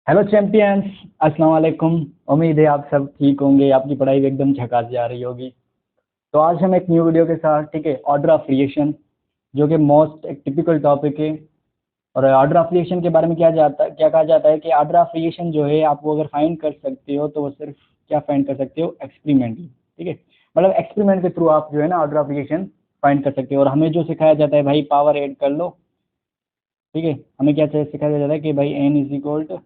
Hello champions, अस्सलाम वालेकुम। उम्मीद है आप सब ठीक होंगे, आपकी पढ़ाई भी एकदम झकास जा रही होगी। तो आज हम एक न्यू वीडियो के साथ, ठीक है, ऑर्डर ऑफ क्रिएशन, जो कि मोस्ट एक टिपिकल टॉपिक है। और ऑर्डर ऑफ क्रिएशन के बारे में क्या कहा जाता है कि ऑर्डर ऑफ क्रिएशन जो है, आप वो अगर फाइंड कर सकते हो तो वो सिर्फ क्या फाइंड कर सकते हो, एक्सपेरिमेंटली। ठीक है, मतलब एक्सपेरिमेंट के थ्रू आप जो है ना ऑर्डर ऑफ क्रिएशन फाइंड कर सकते हो। और हमें जो सिखाया जाता है भाई, पावर ऐड कर लो। ठीक है, हमें क्या सिखाया जाता है कि भाई n इज इक्वल टू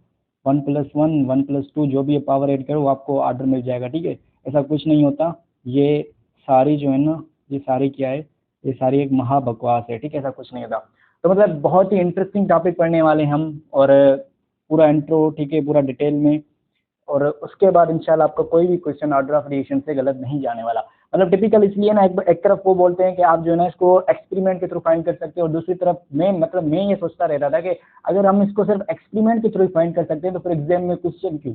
1+1 1+2, जो भी ये पावर ऐड करो वो आपको ऑर्डर मिल जाएगा। ठीक है, ऐसा कुछ नहीं होता। ये सारी जो है ना, ये सारी क्या है, ये सारी एक महा बकवास है। ठीक है, ऐसा कुछ नहीं होता। तो मतलब बहुत ही इंटरेस्टिंग टॉपिक पढ़ने वाले हम, और पूरा इंट्रो, ठीक है, पूरा डिटेल में। और उसके बाद इंशाल्लाह आपको कोई भी क्वेश्चन ऑर्डर ऑफ क्रिएशन से गलत नहीं जाने वाला। मतलब टिपिकल इसलिए ना, एक तरफ वो बोलते हैं कि आप जो है ना इसको एक्सपेरिमेंट के थ्रू फाइंड कर सकते हो, और दूसरी तरफ मैं ये सोचता रहता था कि अगर हम इसको सिर्फ एक्सपेरिमेंट के थ्रू फाइंड कर सकते हैं तो फिर एग्जाम में क्वेश्चन क्यों,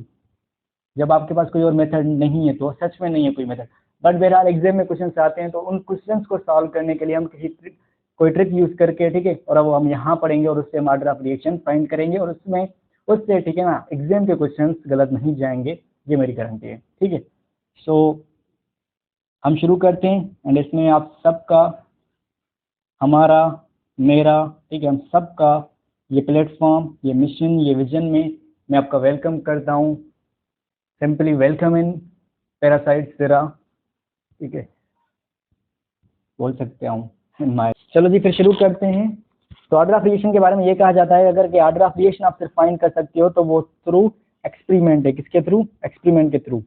जब आपके पास कोई और मेथड नहीं है, तो सच में नहीं है कोई मेथड। बट बहरहाल एग्जाम में क्वेश्चन आते हैं, तो उन क्वेश्चंस को सॉल्व करने के लिए हम कोई ट्रिक यूज करके, ठीक है, और अब हम यहाँ पढ़ेंगे और उससे हम ऑर्डर ऑफ क्रिएशन फाइंड करेंगे, और उससे ठीक है ना एग्जाम के क्वेश्चंस गलत नहीं जाएंगे। ये मेरी गारंटी है। ठीक है, सो हम शुरू करते हैं। एंड इसमें आप सबका, हमारा, मेरा, ठीक है, हम सबका ये प्लेटफॉर्म, ये मिशन, ये विजन में मैं आपका वेलकम करता हूँ। सिंपली वेलकम इन पैरासाइट सिरा। ठीक है, बोल सकते हूँ माय। चलो जी, फिर शुरू करते हैं। तो ऑर्डर ऑफ क्रिएशन के बारे में ये कहा जाता है, अगर कि ऑर्डर ऑफ क्रिएशन आप सिर्फ फाइंड कर सकते हो तो वो थ्रू एक्सपेरिमेंट है। किसके थ्रू? एक्सपेरिमेंट के थ्रू।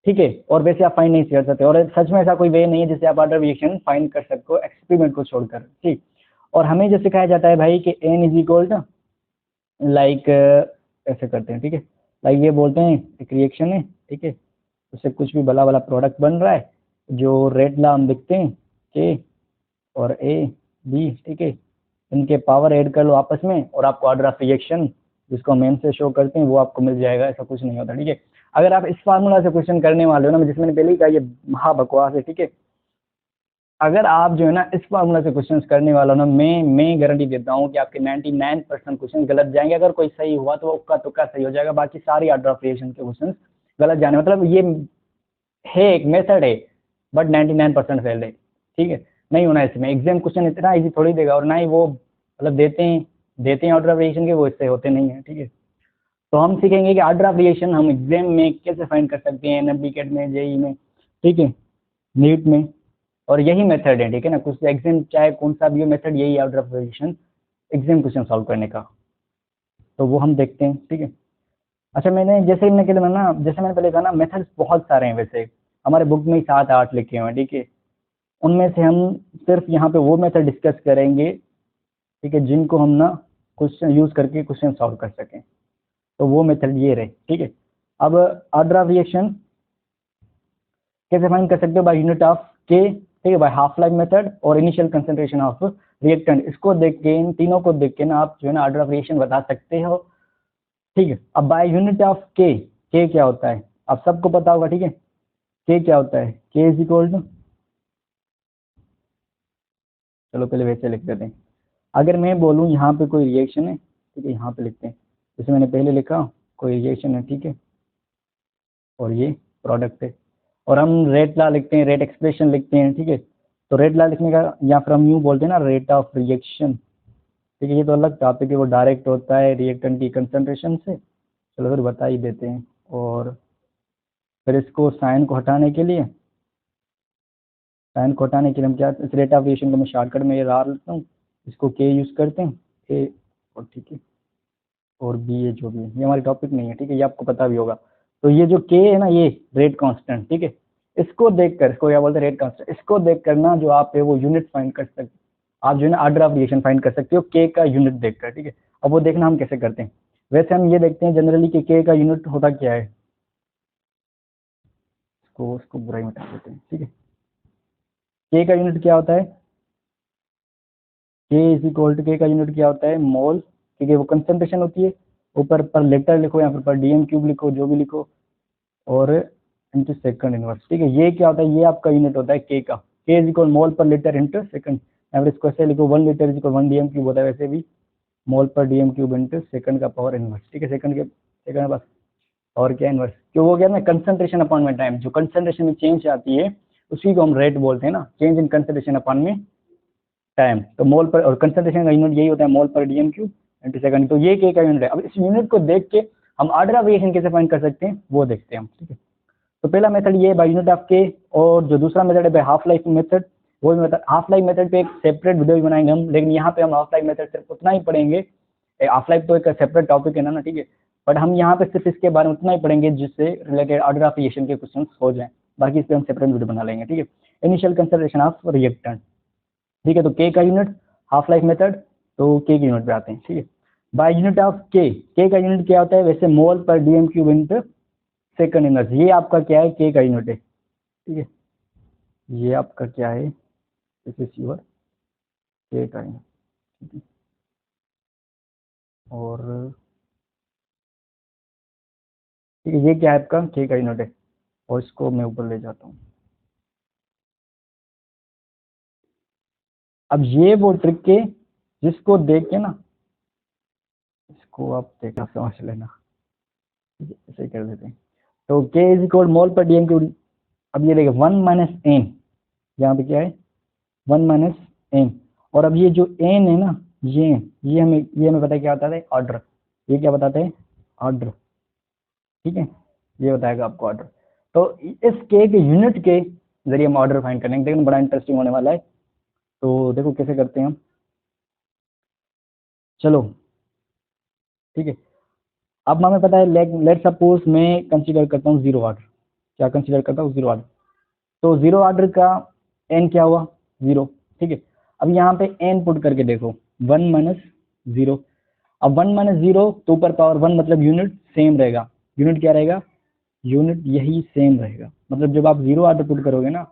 ठीक है, और वैसे आप फाइंड नहीं कर सकते, और सच में ऐसा कोई वे नहीं है जिससे आप ऑर्डर क्रिएशन फाइंड कर सको एक्सपेरिमेंट को छोड़कर। ठीक, और हमें जो सिखाया जाता है भाई कि n is equal to, like ऐसे करते हैं। ठीक है, लाइक ये बोलते हैं एक रिएक्शन है, ठीक है, उससे कुछ भी भला भला प्रोडक्ट बन रहा है, जो रेड ला हम लिखते हैं के और ए बी। ठीक है, इनके पावर ऐड कर लो आपस में और आपको ऑर्डर ऑफ रिएक्शन, जिसको हम एम से शो करते हैं, वो आपको मिल जाएगा। ऐसा कुछ नहीं होता। ठीक है, अगर आप इस फार्मूला से क्वेश्चन करने वाले हो ना, जिसमें मैंने पहले ही कहा ये महा बकवास है। ठीक है, अगर आप जो है ना इस फार्मूला से क्वेश्चन करने वाला हो ना, मैं गारंटी देता हूँ कि आपके 99% क्वेश्चन गलत जाएंगे। अगर कोई सही हुआ तो वो उक्का तुक्का सही हो जाएगा, बाकी सारी ऑर्डर ऑफ क्रिएशन के क्वेश्चन गलत जाने, मतलब ये है एक मेथड है, बट 99% फेल है। ठीक है, नहीं होना इसमें। एग्जाम क्वेश्चन इतना इजी थोड़ी देगा, और ना ही वो मतलब देते हैं ऑर्डर ऑफ क्रिएशन के, वो इससे होते नहीं है। ठीक है, तो हम सीखेंगे कि ऑर्डर ऑफ क्रिएशन हम एग्जाम में कैसे फाइंड कर सकते हैं, NMBCAT में, जेई में, ठीक है, नीट में। और यही मेथड है, ठीक है ना, कुछ एग्जाम चाहे कौन सा भी हो, मेथड यही है order of creation exam question solve करने का। तो वो हम देखते हैं। ठीक है, अच्छा, जैसे मैंने पहले कहा ना, मेथड्स बहुत सारे हैं वैसे, हमारे बुक में ही 7-8 लिखे हुए हैं। ठीक है, उनमें से हम सिर्फ यहाँ पे वो मेथड डिस्कस करेंगे, ठीक है, जिनको हम ना क्वेश्चन यूज करके क्वेश्चन सॉल्व कर सकें। तो वो मेथड ये रहे। ठीक है, अब ऑर्डर ऑफ रिएक्शन कैसे फाइंड कर सकते हो? बाय यूनिट ऑफ के, ठीक है, बाय हाफ लाइफ मेथड और इनिशियल कंसंट्रेशन ऑफ रिएक्टेंट। इसको देख के, इन तीनों को देख के ना आप जो है ना ऑर्डर ऑफ रिएक्शन बता सकते हो। ठीक है, अब बाय यूनिट ऑफ के क्या होता है आप सबको पता होगा। ठीक है, के क्या होता है? के इज इक्वल टू, चलो पहले वैसे लिख देते हैं। अगर मैं बोलूँ यहाँ पे कोई रिएक्शन है, ठीक है, यहाँ पे लिखते हैं, जैसे मैंने पहले लिखा, कोई रिएक्शन है, ठीक है, और ये प्रोडक्ट है, और हम रेट ला लिखते हैं, रेट एक्सप्रेशन लिखते हैं। ठीक है, तो रेट ला लिखने का, या फिर हम यूँ बोलते हैं ना रेट ऑफ रिएक्शन। ठीक है, ये तो अलग टॉपिक है, वो डायरेक्ट होता है रिएक्टेंट की कंसंट्रेशन से। चलो फिर बता ही देते हैं। और फिर इसको साइन को हटाने के लिए, हम क्या, इस रेट ऑफ रिएक्शन को मैं शॉर्टकट में ये आर लेता हूँ, इसको के यूज़ करते हैं, ए, और ठीक है, और बी, ये जो भी है, ये हमारी टॉपिक नहीं है। ठीक है, ये आपको पता भी होगा। तो ये जो के है ना, ये रेट कांस्टेंट, ठीक है, इसको देखकर, इसको क्या बोलते हैं, रेट कांस्टेंट, इसको देखकर ना जो आप है वो यूनिट फाइंड कर सकते, आप जो है ना ऑर्डर ऑफ रिएक्शन फाइंड कर सकते हो के का यूनिट देखकर। ठीक है, अब वो देखना हम कैसे करते हैं। वैसे हम ये देखते हैं जनरली कि के का यूनिट होता क्या है, उसको बुराई मिटा देते हैं। ठीक है, के का यूनिट क्या होता है? के इज इक्वल टू, के का यूनिट क्या होता है? मोल। ठीक है, वो कंसंट्रेशन होती है, ऊपर पर लीटर लिखो या फिर पर डीएम क्यूब लिखो, जो भी लिखो, और इंटू सेकंड इनवर्स। ठीक है, ये क्या होता है? ये आपका यूनिट होता है के का। के इज इक्वल मोल पर लीटर इंटू सेकंड, या फिर इसको ऐसे लिखो 1 litre is equal 1 DM cube होता है वैसे भी। मोल पर डीएम क्यूब इंटू सेकंड का पावर इनवर्स, ठीक है, सेकंड का पास और क्या इनवर्स, क्यों वो क्या है कंसंट्रेशन अपॉन में टाइम, जो कंसंट्रेशन में चेंज आती है उसी को हम रेट बोलते हैं ना, चेंज इन कंसंट्रेशन अपॉन में टाइम। तो मोल पर, और कंसंट्रेशन का यूनिट यही होता है मोल पर डीएम क्यूब इंटू सेकंड, तो ये के का यूनिट है। अब इस यूनिट को देख के हम ऑर्डर ऑफ वेरिएशन कैसे फाइंड कर सकते हैं वो देखते हैं हम, ठीक है। तो पहला मेथड ये बाय यूनिट ऑफ के, और जो दूसरा मेथड है बाय हाफ लाइफ मेथड, वो मेथड हाफ लाइफ मेथड पे एक सेपरेट वीडियो भी बनाएंगे हम, लेकिन यहाँ पे हम हाफ लाइफ मेथड सिर्फ उतना ही पढ़ेंगे, हाफ लाइफ तो एक सेपरेट टॉपिक है ना, ठीक है, बट हम यहाँ पे सिर्फ इसके बारे में उतना ही पढ़ेंगे जिससे रिलेटेड ऑर्डर ऑफ रिएक्शन के क्वेश्चन हो जाए, बाकी इस पर हम सेपरेट वीडियो बना लेंगे, ठीक है। इनिशियल कंसिडरेशन ऑफ रिएक्टेंट, ठीक है, तो के का यूनिट हाफ लाइफ मेथड, तो के के यूनिट पे आते हैं, ठीक है। बाय यूनिट ऑफ के का यूनिट क्या होता है वैसे, मोल पर DM cube into second inverse, ये आपका क्या है के का यूनिट है, ठीक है, ये आपका क्या है, दिस इज योर के का यूनिट, ठीक है। और ठीक है, ये क्या है आपका के का यूनिट है, और इसको मैं ऊपर ले जाता हूँ। अब ये वो ट्रिक है जिसको देख के ना, इसको आप देखना समझ लेना, ऐसे कर देते हैं। तो के इज इक्वल मोल पर डीएम क्यूब, अब ये देखिए 1 माइनस एन, यहाँ पे क्या है 1 माइनस एन, और अब ये जो एन है ना, ये हमें पता है क्या बताता है ऑर्डर, ये क्या बताते हैं ऑर्डर, ठीक है, ये बताएगा आपको ऑर्डर। तो इस के यूनिट के जरिए हम ऑर्डर फाइंड करेंगे, देखो बड़ा इंटरेस्टिंग होने वाला है। तो देखो कैसे करते हैं हम, चलो ठीक है। अब हमें पता है लेट सपोज मैं कंसीडर करता हूँ जीरो ऑर्डर, क्या कंसीडर करता हूँ जीरो ऑर्डर, तो जीरो ऑर्डर का एन क्या हुआ जीरो, ठीक है। अब यहाँ पे एन पुट करके देखो 1 माइनस जीरो, अब 1 माइनस जीरो तो ऊपर पावर 1 मतलब यूनिट सेम रहेगा, यूनिट क्या रहेगा, यूनिट यही सेम रहेगा, मतलब जब आप जीरो ऑर्डर पुट करोगे ना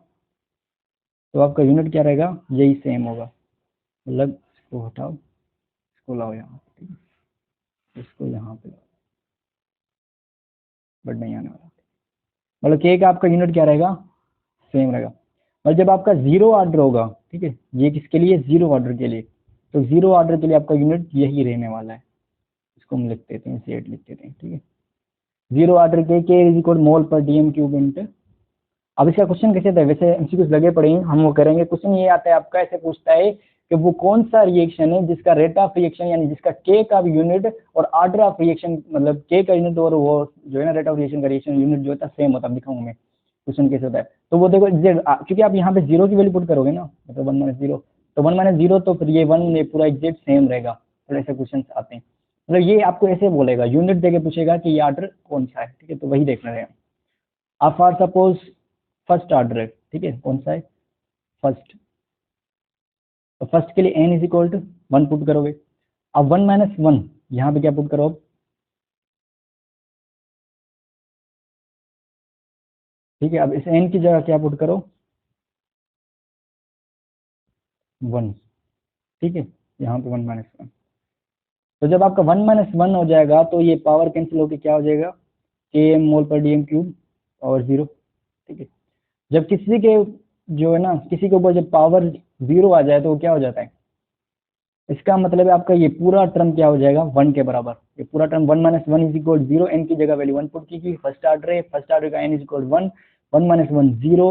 तो आपका यूनिट क्या रहेगा यही सेम होगा, मतलब इसको हटाओ, इसको लाओ यहाँ, ठीक है, इसको यहाँ पे लाओ, बट नहीं आने वाला, मतलब के का आपका यूनिट क्या रहेगा सेम रहेगा। और जब आपका जीरो ऑर्डर होगा, ठीक है, ये किसके लिए जीरो ऑर्डर के लिए, तो जीरो ऑर्डर के लिए आपका यूनिट यही रहने वाला है, इसको हम लिख देते हैं सेट लिख देते हैं, ठीक है। जीरो ऑर्डर के इज इक्वल मोल पर डीएम क्यूब इंटू, अब इसका क्वेश्चन कैसे था, वैसे एमसीक्यूज लगे पड़े हैं हम वो करेंगे, क्वेश्चन ये आता है आपका ऐसे पूछता है कि वो कौन सा रिएक्शन है जिसका रेट ऑफ रिएक्शन यानी जिसका के का यूनिट और ऑर्डर ऑफ रिएक्शन, मतलब के का यूनिट और वो जो है ना रेट ऑफ रिएक्शन का रिएक्शन यूनिट जो होता है सेम होता है, दिखाऊंगा मैं क्वेश्चन कैसे होता है। तो वो देखो क्योंकि आप यहाँ पे जीरो की वैल्यू पुट करोगे ना, मतलब 1 माइनस जीरो, तो 1 माइनस जीरो तो फिर ये 1 ये पूरा एग्जैक्ट सेम रहेगा, थोड़े ऐसे क्वेश्चन आते हैं, मतलब ये आपको ऐसे बोलेगा यूनिट देके पूछेगा कि ये ऑर्डर कौन सा है, ठीक है, तो वही देखना है। आप फॉर सपोज फर्स्ट ऑर्डर है, ठीक है, कौन सा है फर्स्ट, तो फर्स्ट के लिए n is equal to 1 put करोगे, अब 1 माइनस वन यहाँ पे क्या पुट करो, ठीक है, अब इस एन की जगह क्या पुट करो 1, ठीक है, यहाँ पे 1 माइनस वन, तो जब आपका 1 माइनस वन हो जाएगा तो ये पावर कैंसिल होकर क्या हो जाएगा के एम मोल पर डी एम क्यूब और जीरो, ठीक है। जब किसी के जो है ना किसी के ऊपर जब पावर जीरो आ जाए तो वो क्या हो जाता है, इसका मतलब है आपका ये पूरा टर्म क्या हो जाएगा 1 के बराबर, ये पूरा term 1 minus one is equal zero, n की जगह वैल्यू 1 पुट की, फर्स्ट ऑर्डर है, फर्स्ट ऑर्डर का n is equal 1, 1 minus one zero,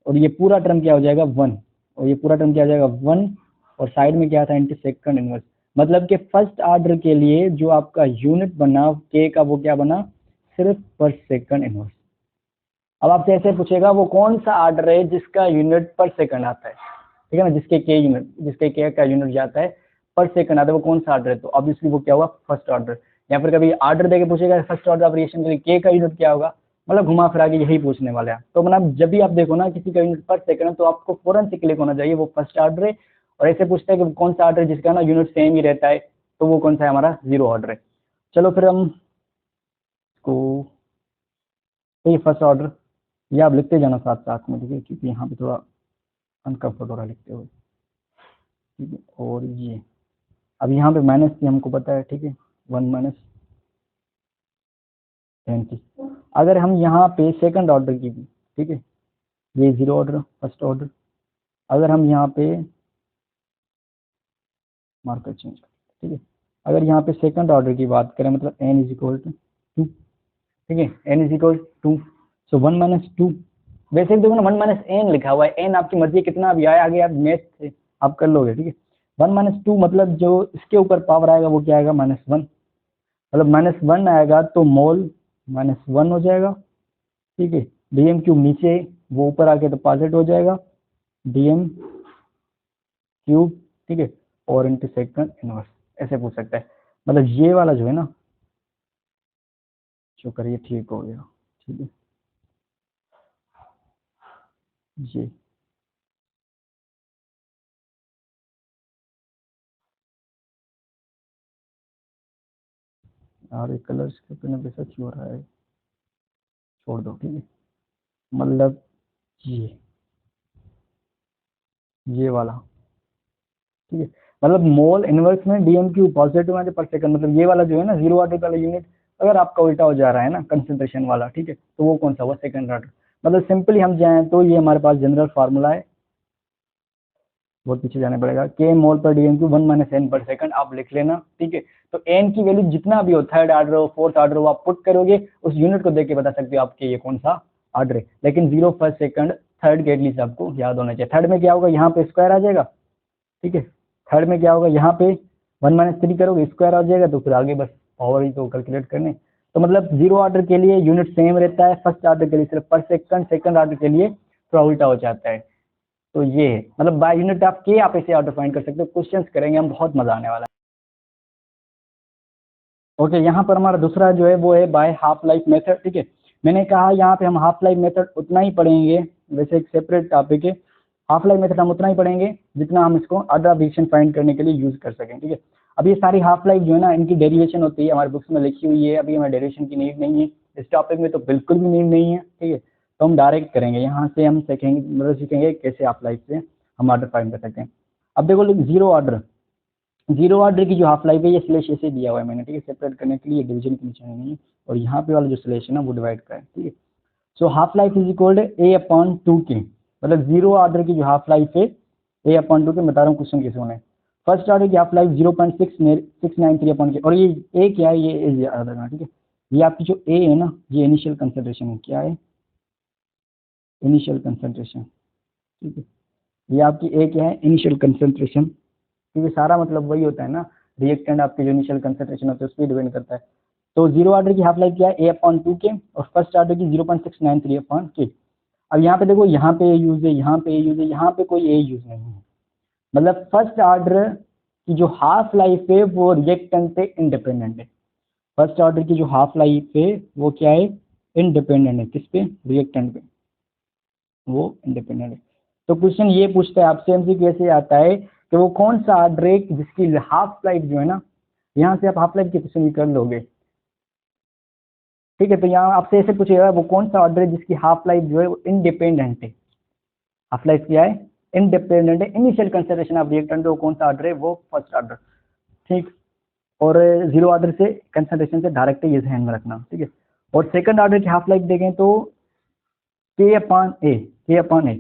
और ये पूरा टर्म क्या हो जाएगा 1, और ये पूरा टर्म क्या हो जाएगा 1, और साइड में क्या था इंटू सेकंड इनवर्स, मतलब कि फर्स्ट ऑर्डर के लिए जो आपका यूनिट बना के का वो क्या बना सिर्फ पर सेकंड इनवर्स। अब आपसे ऐसे पूछेगा वो कौन सा ऑर्डर है जिसका यूनिट पर सेकंड आता है, ठीक है ना, जिसके के यूनिट जिसके के का यूनिट जाता है पर सेकंड आता है, वो कौन सा ऑर्डर है, तो ऑब्वियसली वो क्या होगा फर्स्ट ऑर्डर, या फिर कभी ऑर्डर देके पूछेगा फर्स्ट ऑर्डर ऑफ रिएक्शन के लिए के का यूनिट क्या होगा, मतलब घुमा फिरा के यही पूछने वाला है। तो मतलब जब भी आप देखो ना किसी का यूनिट पर सेकंड तो आपको फौरन से क्लिक होना चाहिए वो फर्स्ट ऑर्डर है, और ऐसे पूछता है कि कौन सा ऑर्डर जिसका ना यूनिट सेम ही रहता है, तो वो कौन सा है हमारा जीरो ऑर्डर है। चलो फिर हम इसको, तो ये फर्स्ट ऑर्डर ये आप लिखते जाना साथ साथ में, ठीक है, क्योंकि यहाँ पे थोड़ा अनकम्फर्ट हो रहा है लिखते हुए, ठीक है। और ये अब यहाँ पे माइनस की हमको पता है, ठीक है, 1 माइनस 10 की, अगर हम यहाँ पे सेकंड ऑर्डर की भी, ठीक है, ये जीरो ऑर्डर फर्स्ट ऑर्डर, अगर हम यहाँ पे मार्कर चेंज करें, ठीक है, अगर यहाँ पे सेकंड ऑर्डर की बात करें, मतलब n इज इक्वल टू 2, ठीक है, n is equal to 2, so 1 minus 2, वैसे भी देखो ना 1 माइनस n लिखा हुआ है, n आपकी मर्जी कितना भी आए, आगे आप मैथ से आप कर लोगे, ठीक है। 1 माइनस 2 मतलब जो इसके ऊपर पावर आएगा वो क्या आएगा, -1, मतलब -1 आएगा तो मोल -1 हो जाएगा, ठीक है। dm क्यूब नीचे, वो ऊपर आके तो पॉजिटिव हो जाएगा, dm क्यूब, ठीक है, और इंटू सेकंड इनवर्स, ऐसे पूछ सकता है। मतलब ये वाला जो है ना, जो करिए ठीक हो गया, ठीक है, ये और एक कलर के पेन पे सच हो रहा है, छोड़ दो, ठीक है। मतलब ये वाला, ठीक है, मतलब मोल इनवर्स में डीएम क्यू पॉजिटिव है पर सेकंड, मतलब ये वाला जो है ना जीरो ऑर्डर वाला यूनिट, अगर आपका उल्टा हो जा रहा है ना कंसंट्रेशन वाला, ठीक है, तो वो कौन सा हुआ, सेकंड ऑर्डर। मतलब सिंपली हम जाएं तो ये हमारे पास जनरल फार्मूला है, बहुत पीछे जाने पड़ेगा, के मोल पर डीएम क्यू 1 माइनस एन पर सेकंड, आप लिख लेना, ठीक है। तो एन की वैल्यू जितना भी हो, थर्ड ऑर्डर हो, फोर्थ ऑर्डर हो, आप पुट करोगे, उस यूनिट को देख के बता सकते हो आपके ये कौन सा ऑर्डर है। लेकिन जीरो, फर्स्ट, सेकंड, थर्ड के एटलीस्ट आपको याद होना चाहिए। थर्ड में क्या होगा, यहाँ पे स्क्वायर आ जाएगा, ठीक है। थर्ड में क्या होगा, यहाँ पे 1 माइनस 3 करोगे स्क्वायर आ जाएगा, तो फिर आगे बस पावर ही तो कैलकुलेट करने। तो मतलब जीरो ऑर्डर के लिए यूनिट सेम रहता है, फर्स्ट ऑर्डर के लिए सिर्फ पर सेकंड, सेकंड ऑर्डर के लिए थोड़ा उल्टा हो जाता है। तो ये है, मतलब बाय यूनिट आप के आप इसे ऑर्डर फाइंड कर सकते हो। क्वेश्चंस करेंगे हम, बहुत मजा आने वाला है। ओके, यहाँ पर हमारा दूसरा जो है वो है बाय हाफ लाइफ मेथड, ठीक है। मैंने कहा यहाँ पे हम हाफ लाइफ मेथड उतना ही पढ़ेंगे, वैसे एक सेपरेट टॉपिक है, हाफ लाइफ मेथड हम उतना ही पढ़ेंगे जितना हम इसको ऑर्डर ऑफ एडिशन फाइंड करने के लिए यूज कर सकें, ठीक है। अब ये सारी हाफ लाइफ जो है ना, इनकी डेरिवेशन होती है, हमारे बुक्स में लिखी हुई है, अभी हमें डेरिवेशन की नीड नहीं है, इस टॉपिक में तो बिल्कुल भी नीड नहीं है, ठीक है। तो हम डायरेक्ट करेंगे, यहाँ से हम सीखेंगे, मतलब सीखेंगे कैसे हाफ लाइफ से हम ऑर्डर फाइंड कर सकते हैं। अब देखो जीरो ऑर्डर, जीरो ऑर्डर की जो हाफ लाइफ है ये स्लेश ऐसे दिया हुआ है मैंने, ठीक है, सेपरेट करने के लिए डिवीजन की निशानी नहीं है, और यहाँ पे वाला जो स्लेश है ना वो डिवाइड का है, ठीक है। So half life is equal A upon 2 के, मतलब जीरो ऑर्डर की जो हाफ लाइफ है ए अपॉन 2 के, बता रहा हूँ क्वेश्चन कैसे होना है। फर्स्ट ऑर्डर की हाफ लाइफ 0.693 अपॉन के, और ये ए क्या है, ये याद रखना, ठीक है। ये आपकी जो ए है ना, ये इनिशियल कंसंट्रेशन है, क्या है, इनिशियल कंसंट्रेशन, ठीक है। ये आपकी ए क्या है, इनिशियल कंसंट्रेशन, क्योंकि सारा मतलब वही होता है ना, रिएक्टेंट आपके जो इनिशियल कंसंट्रेशन होता है उस पर डिपेंड करता है। तो जीरो ऑर्डर की हाफ लाइफ क्या है, ए अपॉन 2 के, और फर्स्ट ऑर्डर की 0.693 अपॉन के। अब यहाँ पे देखो, यहाँ पे ए यूज है, यहाँ पे ए यूज है, यहाँ पे कोई ए यूज नहीं है, मतलब फर्स्ट ऑर्डर की जो हाफ लाइफ है वो रिएक्टेंट पे इंडिपेंडेंट है। फर्स्ट ऑर्डर की जो हाफ लाइफ है वो क्या है, इंडिपेंडेंट है, किस पे, रिएक्टेंट पे, वो इंडिपेंडेंट है। तो क्वेश्चन ये पूछता है आपसे, एमसी कैसे आता है कि वो कौन सा ऑर्डर है जिसकी हाफ लाइफ जो है ना, यहाँ से आप हाफ लाइफ के क्वेश्चन भी कर लोगे, ठीक है। तो यहाँ आपसे ऐसे पूछेगा वो कौन सा ऑर्डर है जिसकी हाफ लाइफ जो है वो इंडिपेंडेंट है, हाफ लाइफ क्या है, इंडिपेंडेंट है, इनिशियल कंसिडरेशन ऑफ रिएक्टेंट, वो कौन सा ऑर्डर है, वो फर्स्ट ऑर्डर, ठीक। और जीरो ऑर्डर से कंसंट्रेशन से डायरेक्ट ये ध्यान में रखना, ठीक है। और सेकंड ऑर्डर की हाफ लाइफ देखें तो के अपॉन ए, के अपॉन ए,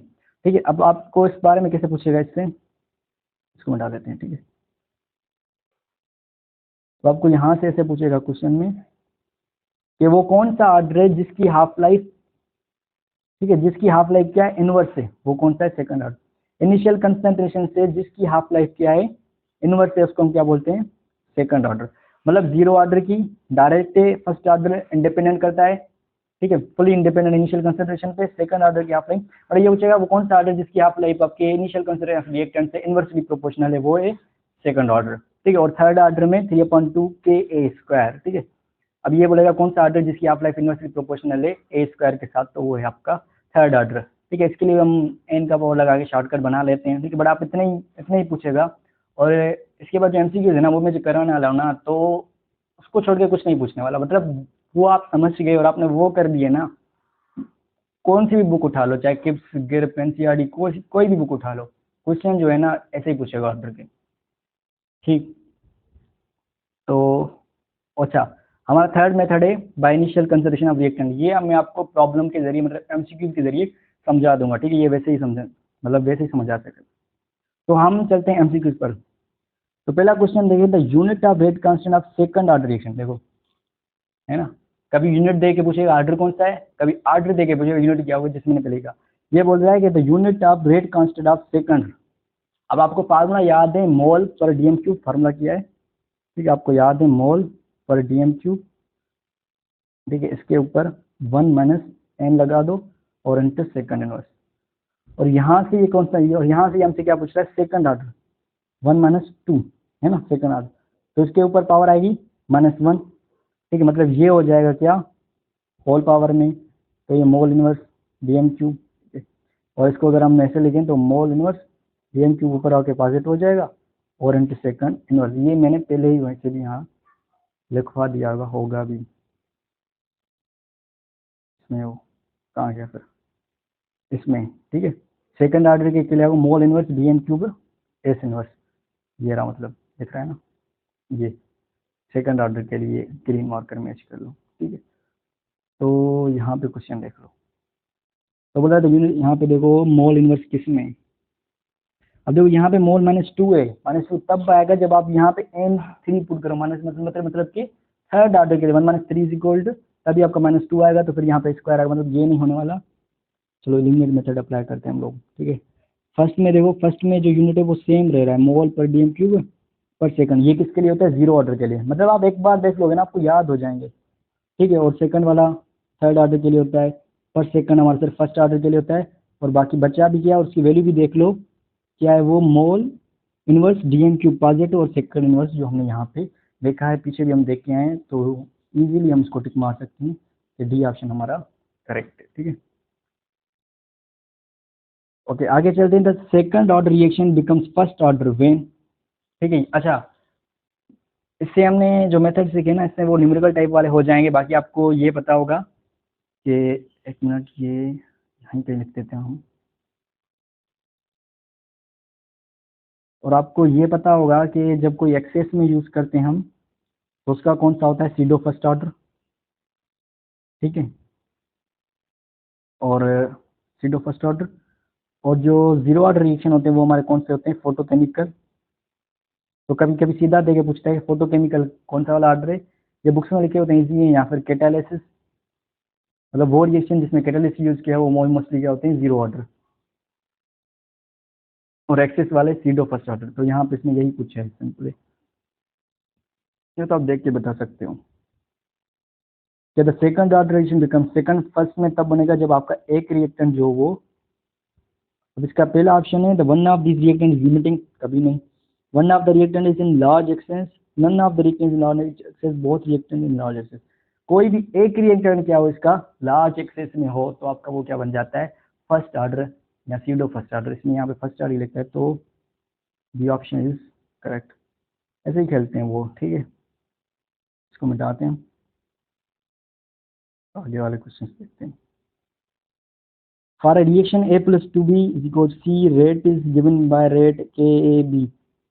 ठीक है। अब आपको इस बारे में कैसे पूछेगा, इससे इसको मिटा देते हैं, ठीक है। तो आपको यहाँ से ऐसे पूछेगा क्वेश्चन में कि वो कौन सा ऑर्डर है जिसकी हाफ लाइफ, ठीक है, जिसकी हाफ लाइफ क्या है, इनवर्स है, वो कौन सा है, सेकंड ऑर्डर। इनिशियल कंसंट्रेशन से जिसकी हाफ लाइफ क्या है, इनवर्स है, उसको हम क्या बोलते हैं, सेकंड ऑर्डर। मतलब जीरो ऑर्डर की डायरेक्ट फर्स्ट ऑर्डर इंडिपेंडेंट करता है, ठीक है, फुली इंडिपेंडेंट इनिशियल कंसंट्रेशन पे, सेकंड ऑर्डर की हाफ लाइफ। और ये पूछेगा वो कौन सा ऑर्डर जिसकी हाफ लाइफ आपके इनिशियल कंसंट्रेशन रिएक्टेंट से इनवर्सली प्रोपोर्शनल है, वो है सेकंड ऑर्डर, ठीक है। और थर्ड ऑर्डर में 3/2 के ए स्क्वायर, ठीक है। अब ये बोलेगा कौन सा ऑर्डर जिसकी हाफ लाइफ इनवर्सली प्रोपोर्शनल है ए स्क्वायर के साथ, तो वो है आपका थर्ड ऑर्डर, ठीक है। इसके लिए हम एन का पावर लगा के शॉर्टकट बना लेते हैं, ठीक है। बट आप इतने ही पूछेगा। और इसके बाद जो एमसीक्यूज है ना, वो मैं जो कराने वाला हूँ ना, तो उसको छोड़ के कुछ नहीं पूछने वाला, मतलब वो आप समझ गए और आपने वो कर दिए ना, कौन सी भी बुक उठा लो, चाहे किप्स, गिर, एनसीईआरटी, कोई भी बुक उठा लो, क्वेश्चन जो है ना ऐसे ही पूछेगा ऑर्डर के, ठीक। तो अच्छा, हमारा थर्ड मेथड है by initial consideration of reactant. ये मैं आपको प्रॉब्लम के जरिए, मतलब एमसीक्यू के जरिए समझा दूंगा, ठीक है। ये वैसे ही समझ, मतलब वैसे ही समझ आ सके। तो हम चलते हैं एमसीक्यू पर। तो पहला क्वेश्चन देखिए, the unit of rate constant of second order reaction. देखो है ना, कभी यूनिट दे के पूछेगा ऑर्डर कौन सा है, कभी ऑर्डर दे के पूछेगा यूनिट क्या होगा, जिसमें पहले का ये बोल रहा है कि the unit of rate constant of second. अब आपको फार्मूला याद है, मोल पर डीएम क्यूब फार्मूला किया है, ठीक है, आपको याद है मोल पर डीएम क्यूब। देखिए इसके ऊपर 1 माइनस एन लगा दो और इंटू सेकंड इनवर्स, और यहाँ से ये कौन सा है, और यहाँ से हमसे क्या पूछ रहा है, सेकंड ऑर्डर 1 माइनस 2 है ना, सेकंड ऑर्डर, तो इसके ऊपर पावर आएगी -1, ठीक है, मतलब ये हो जाएगा क्या, होल पावर में, तो ये मोल इनवर्स डीएम क्यूब, और इसको अगर हम ऐसे लिखें तो मोल इनवर्स डीएम क्यूब ऊपर आके पॉजिटिव हो जाएगा और इंटू सेकंड इनवर्स। ये मैंने पहले ही वैसे भी यहाँ लिखवा दिया होगा भी, इसमें वो कहाँ गया फिर, इसमें, ठीक है, सेकंड ऑर्डर के लिए mole inverse DM cube S inverse, ये रहा, मतलब दिख रहा है ना, ये सेकंड ऑर्डर के लिए ग्रीन मार्कर मैच कर लो, ठीक है। तो यहाँ पे क्वेश्चन देख लो, तो बोला तो यूनिट यहाँ पे देखो मोल इनवर्स किस में, अब देखो यहाँ पे मोल -2 है, -2 तब आएगा जब आप यहाँ पे n3 पुट करो, माइनस मतलब कि थर्ड ऑर्डर के लिए 1 - 3 इज इक्वल टू, तभी आपका -2 आएगा, तो फिर यहाँ पे स्क्वायर आएगा, मतलब ये नहीं होने वाला। चलो एलिमिनेट मेथड अप्लाई करते हैं हम लोग, ठीक है। फर्स्ट में देखो, फर्स्ट में जो यूनिट है वो सेम रह रहा है, मोल पर डीएम क्यूब पर सेकंड, ये किसके लिए होता है, जीरो ऑर्डर के लिए, मतलब आप एक बार देख लोगे ना आपको याद हो जाएंगे, ठीक है। और सेकंड वाला थर्ड ऑर्डर के लिए होता है, पर सेकंड हमारा सिर्फ फर्स्ट ऑर्डर के लिए होता है, और बाकी बचा भी क्या, उसकी वैल्यू भी देख लो क्या है, वो mole inverse DM cube positive और सेकंड इनवर्स जो हमने यहाँ पे देखा है, पीछे भी हम देख के आए हैं, तो इजीली हम इसको टिक मार सकते हैं कि डी ऑप्शन हमारा करेक्ट है, ठीक है। ओके आगे चलते हैं, the second order reaction becomes first order when, ठीक है। अच्छा, इससे हमने जो मेथड सीखे ना, इससे वो न्यूमेरिकल टाइप वाले हो जाएंगे, बाकी आपको ये पता होगा कि, एक मिनट, ये यहीं पे लिख देते हैं हम, और आपको ये पता होगा कि जब कोई एक्सेस में यूज़ करते हैं हम, तो उसका कौन सा होता है, सीडो फर्स्ट ऑर्डर, ठीक है, और सीडो फर्स्ट ऑर्डर, और जो जीरो ऑर्डर रिएक्शन होते हैं वो हमारे कौन से होते हैं, फोटोकेमिकल। तो कभी कभी सीधा देके पूछता है फोटोकेमिकल कौन सा वाला ऑर्डर है, ये बुक्स में लिखे होते हैं इजी है, या फिर कैटालिसिस, मतलब वो रिएक्शन जिसमें कैटालिसिस यूज किया है वो मोस्टली क्या होते हैं, जीरो ऑर्डर, और एक्सेस वाले सीडो फर्स्ट ऑर्डर। तो यहाँ पे इसमें यही पूछा है सिंपली, ये तो आप देख के बता सकते हो कि the second order reaction become second, first में तब बनेगा जब आपका एक रिएक्टेंट जो वो, अब इसका पहला ऑप्शन है the one of this reactant is limiting, कभी नहीं, one of the reactant is in large excess, none of the reactant in large excess, both reactant in large excess. कोई भी एक रिएक्टेंट क्या हो इसका लार्ज एक्सेस में हो, तो आपका वो क्या बन जाता है, फर्स्ट ऑर्डर या सीडो फर्स्ट ऑर्डर, इसमें यहाँ पे फर्स्ट ऑर्डर लिखा है, तो दी ऑप्शन इज करेक्ट। ऐसे ही खेलते हैं वो, ठीक है, इसको मिटाते हैं, आगे वाले क्वेश्चन देखते हैं। For a reaction A plus 2B is equal to C, rate is given by rate KAB,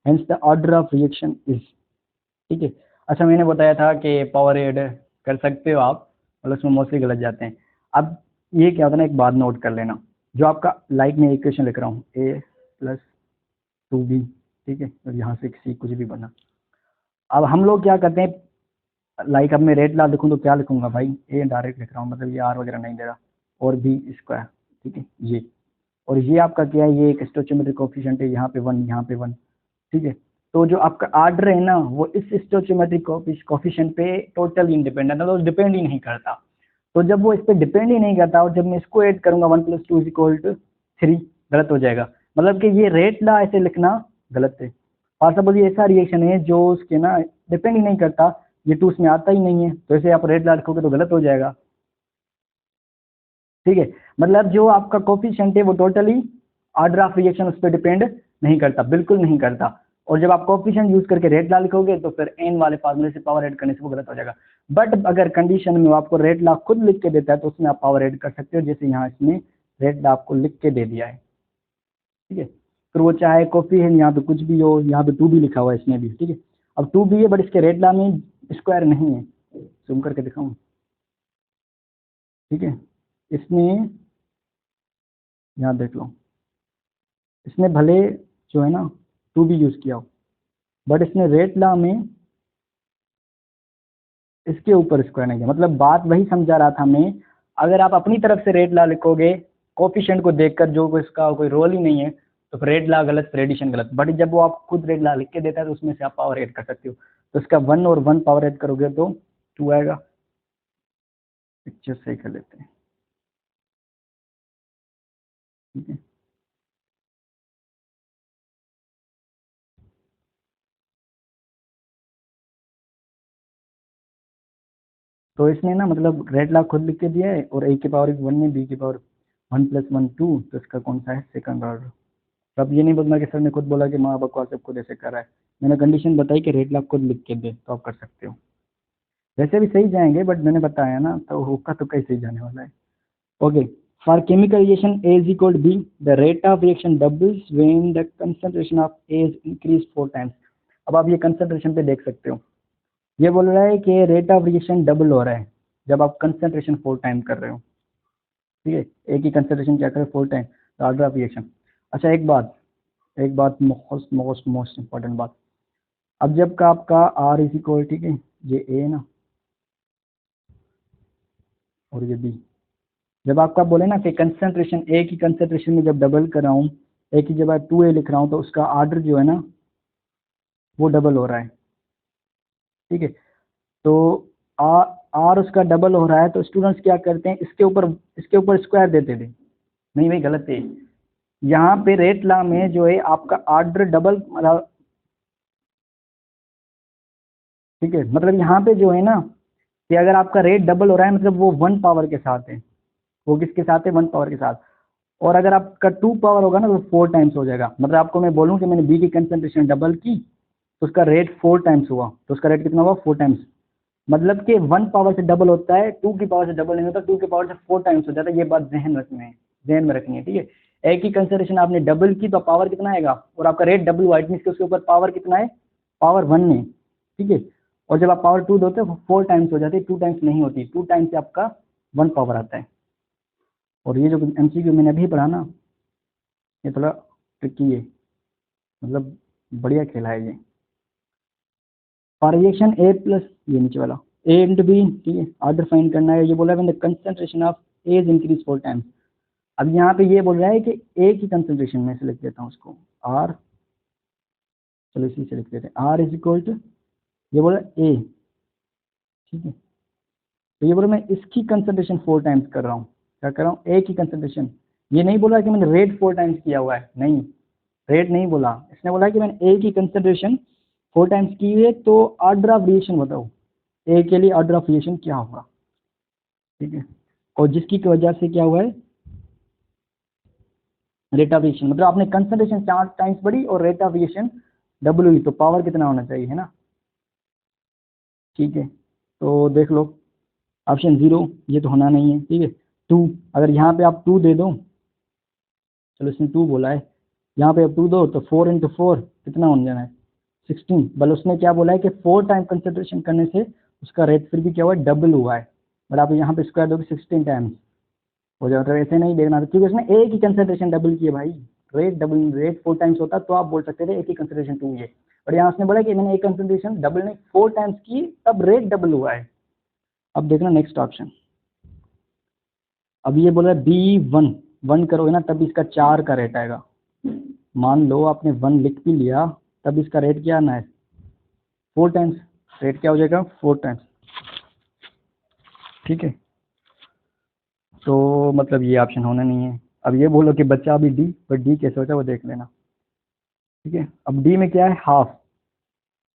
hence the order of reaction is, ठीक है। अच्छा, मैंने बताया था कि पावर एड कर सकते हो आप, मतलब उसमें मोस्टली गलत जाते हैं। अब ये क्या होता है ना, एक बात नोट कर लेना, जो आपका लाइक में इक्वेशन लिख रहा हूँ A plus 2B, ठीक है, और यहाँ से C कुछ भी बना। अब हम लोग क्या करते हैं, लाइक अब मैं रेट ला लिखूँ तो क्या लिखूंगा भाई, ए डायरेक्ट लिख रहा हूँ, मतलब ये आर वगैरह नहीं दे रहा, और बी स्क्वायर, ठीक है, ये, और ये आपका क्या है, ये एक स्टोचियोमेट्रिक कोफिशिएंट है, यहाँ पे 1, यहाँ पे 1, ठीक है। तो जो आपका आर्डर है ना, वो इस स्टोचियोमेट्रिक कोफिशिएंट पे टोटली इंडिपेंडेंट है, तो डिपेंड ही नहीं करता। तो जब वो इस पर डिपेंड ही नहीं करता, और जब मैं इसको ऐड करूंगा 1 + 2 = 3, गलत हो जाएगा, मतलब कि ये रेट ला ऐसे लिखना गलत है। और सपोज ये ऐसा रिएक्शन है जो उसके ना डिपेंड ही नहीं करता, ये 2 उसमें आता ही नहीं है, तो ऐसे आप रेट ला लिखोगे तो गलत हो जाएगा, ठीक है। मतलब जो आपका कोफिशिएंट है वो टोटली ऑर्डर ऑफ रिएक्शन उस पर डिपेंड नहीं करता, बिल्कुल नहीं करता। और जब आप कोफिशिएंट यूज करके रेट ला लिखोगे तो फिर एन वाले फार्मूले से पावर ऐड करने से वो गलत हो जाएगा। बट अगर कंडीशन में वो आपको रेट ला खुद लिख के देता है तो उसमें आप पावर ऐड कर सकते हो, जैसे यहाँ इसमें रेट ला आपको लिख के दे दिया है, ठीक है। फिर वो चाहे कोफिशिएंट यहाँ पे कुछ भी हो, यहाँ पे 2 भी लिखा हुआ है इसमें भी, ठीक है। अब 2 भी है बट इसके रेट ला में स्क्वायर नहीं है, जूम करके दिखाऊं, ठीक है। इसमें यहाँ देख लो, इसमें भले जो है ना 2 भी यूज़ किया हो, बट इसने रेट लॉ में इसके ऊपर स्क्वायर नहीं किया। मतलब बात वही समझा रहा था मैं, अगर आप अपनी तरफ से रेट लॉ लिखोगे कोफिशिएंट को देखकर जो इसका कोई रोल ही नहीं है, तो फिर रेट लॉ गलत, फिर एडिशन गलत। बट जब वो आप खुद रेट लॉ लिख के देता है तो उसमें से आप पावर ऐड कर सकते हो। तो इसका 1 और 1 पावर ऐड करोगे तो 2 आएगा। पिक्चर सही कर लेते हैं, ठीक है। तो इसने ना मतलब रेट लॉ खुद लिख के दिया है, और a की पावर 1 में b की पावर 1 + 1 2, तो इसका कौन सा है, सेकंड ऑर्डर। तो अब ये नहीं बोलना कि सर ने खुद बोला कि माँ बकवास सब खुद ऐसे कर रहा है। मैंने कंडीशन बताई कि रेट लॉ खुद लिख के दे, तो आप कर सकते हो। वैसे भी सही जाएंगे, बट मैंने बताया ना, तो हुक्का तो कैसे ही जाने वाला है। Okay, for chemical reaction A is equal to B, the rate of reaction doubles when the concentration of A is increased 4 times। अब आप ये कंसंट्रेशन पे देख सकते हो, ये बोल रहा है कि रेट ऑफ रिएक्शन डबल हो रहा है जब आप कंसंट्रेशन 4 टाइम कर रहे हो, ठीक है। एक ही कंसंट्रेशन क्या करे 4 टाइम, ऑर्डर ऑफ रिएक्शन। अच्छा एक बात मोस्ट मोस्ट मोस्ट इंपॉर्टेंट बात, अब जब का आपका R इज इक्वल, ठीक है, ये A ना और ये B, जब आपका बोले ना कि कंसंट्रेशन ए की कंसंट्रेशन में जब डबल कर रहा हूँ, ए की जगह 2A लिख रहा हूँ, तो उसका ऑर्डर जो है ना वो डबल हो रहा है, ठीक है। तो आर उसका डबल हो रहा है, तो स्टूडेंट्स क्या करते हैं, इसके ऊपर स्क्वायर देते थे। नहीं भाई, गलत है। यहाँ पे रेट लॉ में जो है आपका ऑर्डर डबल, मतलब ठीक है, मतलब यहाँ पे जो है ना कि अगर आपका रेट डबल हो रहा है मतलब वो 1 पावर के साथ है। वो किसके साथ है, 1 पावर के साथ। और अगर आपका 2 पावर होगा ना तो 4 टाइम्स हो जाएगा। मतलब आपको मैं बोलूँ कि मैंने बी की कंसंट्रेशन डबल की तो उसका रेट 4 टाइम्स हुआ, तो उसका रेट कितना हुआ, 4 टाइम्स। मतलब कि 1 पावर से डबल होता है, 2 की पावर से डबल नहीं होता, 2 की पावर से 4 टाइम्स हो जाता है। ये बात ध्यान में रखनी है, ठीक है। एक ही कंसंट्रेशन आपने डबल की तो पावर कितना आएगा, और आपका रेट डबल हुआ, इट मींस कि उसके ऊपर पावर कितना है, पावर 1 है, ठीक है। और जब आप पावर 2 दोते हो 4 टाइम्स हो जाती है, 2 टाइम्स नहीं होती, 2 टाइम्स से आपका 1 पावर आता है। और ये जो MCQ मैंने अभी पढ़ा ना, ये थोड़ा ट्रिकी है, मतलब बढ़िया खेला है ये। फॉर रिएक्शन ए प्लस, ये नीचे वाला ए इंटू बी, ठीक है, ऑर्डर फाइंड करना है। ये बोला है concentration of A is increase 4 times. अब यहाँ पे ये बोल रहा है कि ए की कंसंट्रेशन में से लिख देता हूँ उसको आर, चलो इसी से लिख देते हैं, आर इज इक्वल टू, ये बोला ए, ठीक है। तो ये बोला मैं इसकी कंसंट्रेशन 4 टाइम्स कर रहा हूँ, क्या कर रहा हूँ, ए की कंसंट्रेशन। ये नहीं बोला कि मैंने रेट 4 टाइम्स किया हुआ है, नहीं, रेट नहीं बोला, इसने बोला कि मैंने ए की कंसंट्रेशन 4 टाइम्स की है। तो ऑर्डर ऑफ रिएक्शन बताओ, ए के लिए ऑर्डर ऑफ रिएक्शन क्या होगा, ठीक है। और जिसकी वजह से क्या हुआ है, रेट ऑफ रिएक्शन, मतलब आपने कंसंट्रेशन 4 टाइम्स बढ़ी और रेट ऑफ रिएक्शन डबल हुई, तो पावर कितना होना चाहिए, है ना, ठीक है। तो देख लो, ऑप्शन 0 ये तो होना नहीं है, ठीक है। 2, अगर यहाँ पे आप 2 दे दो, चलो इसने 2 बोला है, यहाँ पे आप 2 दो तो 4 × 4 कितना होने जाना है, 16। बल उसने क्या बोला है कि 4 टाइम कंसंट्रेशन करने से उसका रेट फिर भी क्या हुआ है, डबल हुआ है। बट आप यहाँ पे स्क्वायर दोगे 16 टाइम्स हो जाएगा, तो ऐसे नहीं देखना था, क्योंकि उसने ए की कंसंट्रेशन डबल की है भाई। रेट 4 टाइम्स होता तो आप बोल सकते थे ए की कंसंट्रेशन 2 है, और यहाँ उसने बोला कि मैंने ए कंसंट्रेशन डबल नहीं 4 टाइम्स की, तब रेट डबल हुआ है। अब देखना नेक्स्ट ऑप्शन, अब ये बोला B1 करोगे ना तब इसका 4 का रेट आएगा। मान लो आपने 1 लिख भी लिया, तब इसका रेट क्या आना है, 4 टाइम्स, रेट क्या हो जाएगा, 4 टाइम्स, ठीक है। तो मतलब ये ऑप्शन होना नहीं है। अब ये बोलो कि बच्चा अभी डी, पर डी कैसे होता है वो देख लेना, ठीक है। अब डी में क्या है, हाफ।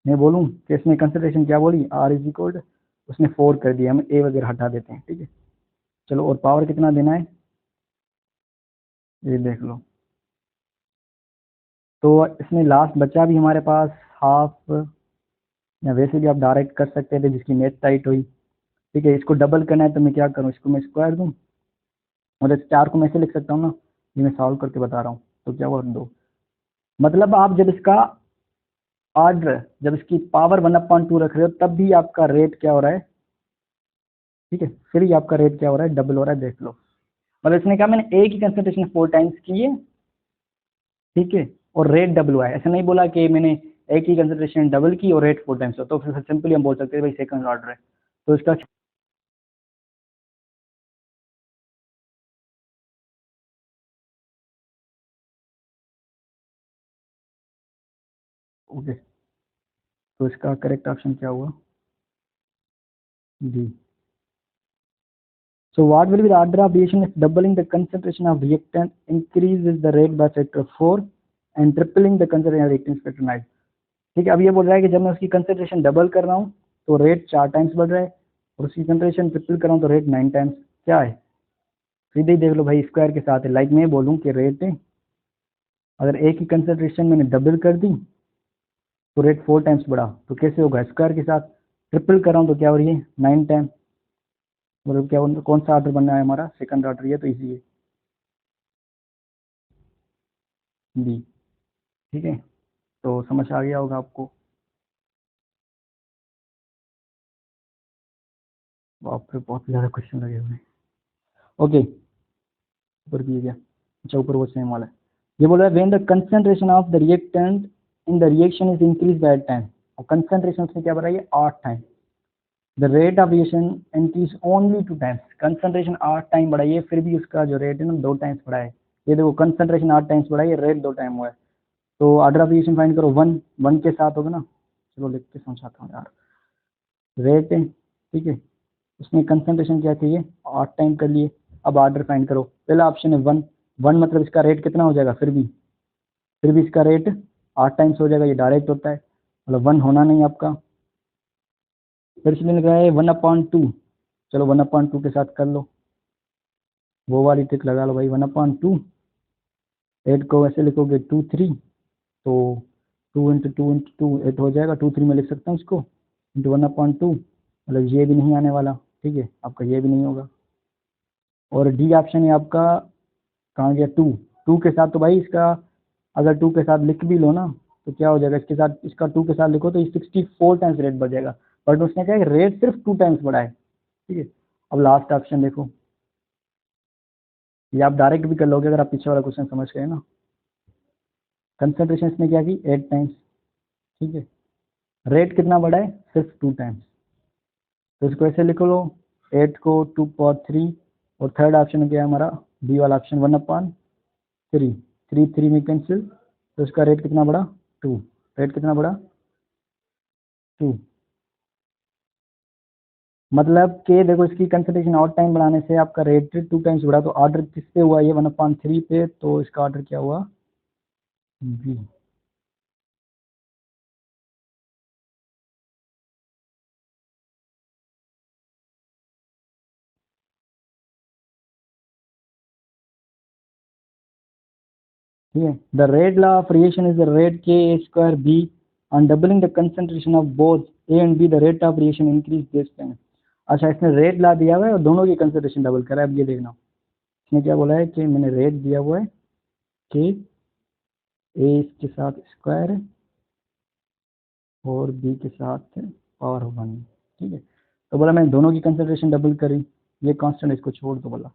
मैं बोलूँ कि इसमें कंसंट्रेशन क्या बोली, आर इज इक्वल, उसने 4 कर दिया, हम ए वगैरह हटा देते हैं, ठीक है। चलो, और पावर कितना देना है ये देख लो। तो इसमें लास्ट बचा भी हमारे पास हाफ, या वैसे भी आप डायरेक्ट कर सकते थे जिसकी नेट टाइट हुई, ठीक है। इसको डबल करना है तो मैं क्या करूँ, इसको मैं स्क्वायर दूँ, मतलब 4 को मैं ऐसे लिख सकता हूँ ना, ये मैं सॉल्व करके बता रहा हूँ। तो क्या हुआ 2, मतलब आप जब इसका ऑर्डर, जब इसकी पावर 1/2 रख रहे हो तब भी आपका रेट क्या हो रहा है, ठीक है, फिर ही आपका रेट क्या हो रहा है, डबल हो रहा है, देख लो। मतलब इसने कहा मैंने ए की कंसंट्रेशन 4 टाइम्स की है, ठीक है, और रेट डबल हुआ है। ऐसा नहीं बोला कि मैंने एक ही कंसंट्रेशन डबल की और रेट 4 टाइम्स हो, तो फिर सिंपली हम बोल सकते हैं भाई सेकंड ऑर्डर है। तो इसका ओके, तो इसका करेक्ट ऑप्शन क्या हुआ? जी। So what will be the order of reaction if doubling the concentration of reactant increases the rate by factor 4 and tripling the concentration of reactant factor 9? ठीक है, अब ये बोल रहा है कि जब मैं उसकी कंसंट्रेशन डबल कर रहा हूँ तो रेट 4 टाइम्स बढ़ रहा है, और उसकी कंसंट्रेशन ट्रिपल कर रहा हूँ तो रेट 9 टाइम्स क्या है? सीधे ही देख लो भाई, स्क्वायर के साथ है। लाइक मैं बोलूँ कि रेट अगर एक ही कंसंट्रेशन मैंने डबल कर दी तो रेट 4 टाइम्स बढ़ा, तो कैसे होगा? स्क्वायर के साथ। ट्रिपल कर रहा हूँ तो क्या हो रही है? 9 टाइम। मतलब क्या कौन सा ऑर्डर बनना है हमारा? Second order. ये तो इजी है। जी ठीक है, तो समझ आ गया होगा आपको। बाप रे, बहुत ज़्यादा क्वेश्चन लगे हुए हैं। ओके, ऊपर भी गया। अच्छा, ऊपर वो सेम वाला है। ये बोल रहा है when the concentration of the reactant in the reaction is increase by 10, और कंसंट्रेशन से क्या बढ़ा है? 8 time. The rate of reaction increase only 2 times. Concentration 8 time बढ़ाई है, फिर भी उसका जो रेट है ना 2 टाइम्स बढ़ा है। ये देखो, कंसंट्रेशन 8 टाइम्स बढ़ाई है, रेट 2 टाइम हुआ है। तो ऑर्डर ऑफ रिएक्शन फाइंड करो। 1 1 के साथ होगा ना। चलो लिख के समझाता हूँ यार। रेट है, ठीक है, उसमें कंसंट्रेशन क्या चाहिए? 8 टाइम कर लिए। अब ऑर्डर फाइंड करो। पहला ऑप्शन है 1 1, मतलब इसका रेट कितना हो जाएगा? फिर भी इसका रेट 8 टाइम्स हो जाएगा। ये डायरेक्ट होता है, मतलब 1 होना नहीं आपका। फिर इसमें लग रहा है 1/2। चलो 1/2 के साथ कर लो, वो वाली ट्रिक लगा लो भाई। 1/2, 8 को ऐसे लिखोगे 2 3, तो 2 × 2 × 2 8 हो जाएगा। 2 3 में लिख सकता हूँ इसको, इंटू 1/2। मतलब ये भी नहीं आने वाला, ठीक है, आपका ये भी नहीं होगा। और डी ऑप्शन है आपका, कहाँ गया? 2 2 के साथ, तो भाई इसका अगर 2 के साथ लिख भी लो ना तो क्या हो जाएगा? इसके साथ, इसका 2 के साथ लिखो तो ये 64 टाइम्स रेट बढ़ जाएगा। बट उसने क्या है, रेट सिर्फ 2 टाइम्स बढ़ा है, ठीक है। अब लास्ट ऑप्शन देखो, ये आप डायरेक्ट भी कर लोगे अगर आप पीछे वाला क्वेश्चन समझ गए ना। कंसंट्रेशन इसने क्या की? 8 टाइम्स, ठीक है। रेट कितना बढ़ा है? सिर्फ 2 टाइम्स। तो इसको ऐसे लिख लो, 8 को 2/3, और थर्ड ऑप्शन क्या है हमारा? बी वाला ऑप्शन, 1/3। 3 3 में कैंसिल, तो इसका रेट कितना बढ़ा? 2। रेट कितना बढ़ा? 2। मतलब कि देखो, इसकी कंसंट्रेशन और टाइम बढ़ाने से आपका रेट 2 टाइम्स बढ़ा, तो ऑर्डर किस पे हुआ? ये 1/3 पे, तो इसका ऑर्डर क्या हुआ? बी। ठीक है, the rate law of reaction is the rate k A square B on doubling the concentration of both A and B the rate of reaction increase this time. अच्छा, इसने रेट लॉ दिया हुआ है और दोनों की कंसंट्रेशन डबल करा है। अब ये देखना, इसने क्या बोला है कि मैंने रेट दिया हुआ है कि ए इसके साथ स्क्वायर है और बी के साथ पावर 1, ठीक है। तो बोला मैंने दोनों की कंसंट्रेशन डबल करी, ये कांस्टेंट इसको छोड़ दो। बोला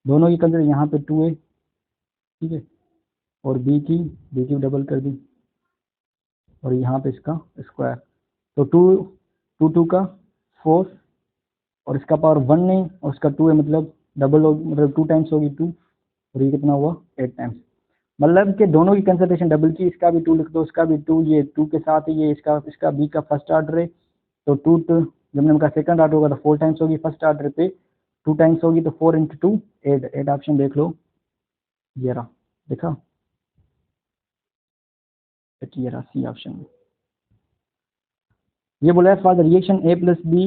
दोनों की कंसंट्रेशन यहाँ पे 2 है, ठीक है, और बी की डबल कर दी, और यहाँ पे इसका स्क्वायर। तो 2 2 2 का 4, और इसका पावर 1 नहीं, और इसका 2 है, मतलब डबल होगी, मतलब 2 टाइम्स होगी 2, और ये कितना हुआ? 8 टाइम्स। मतलब कि दोनों की कंसंट्रेशन डबल की। इसका भी 2 लिख दो, इसका भी 2, ये 2 के साथ है, ये इसका बी का फर्स्ट ऑर्डर है, तो 2 जब मैंने कहा सेकंड ऑर्डर होगा तो 4 टाइम्स होगी। फर्स्ट ऑर्डर पे 2 टाइम्स होगी, तो 4 × 2 8 8 ऑप्शन देख लो। ये रहा, देखा? ये रहा सी ऑप्शन में। ये बोला है for the reaction A plus B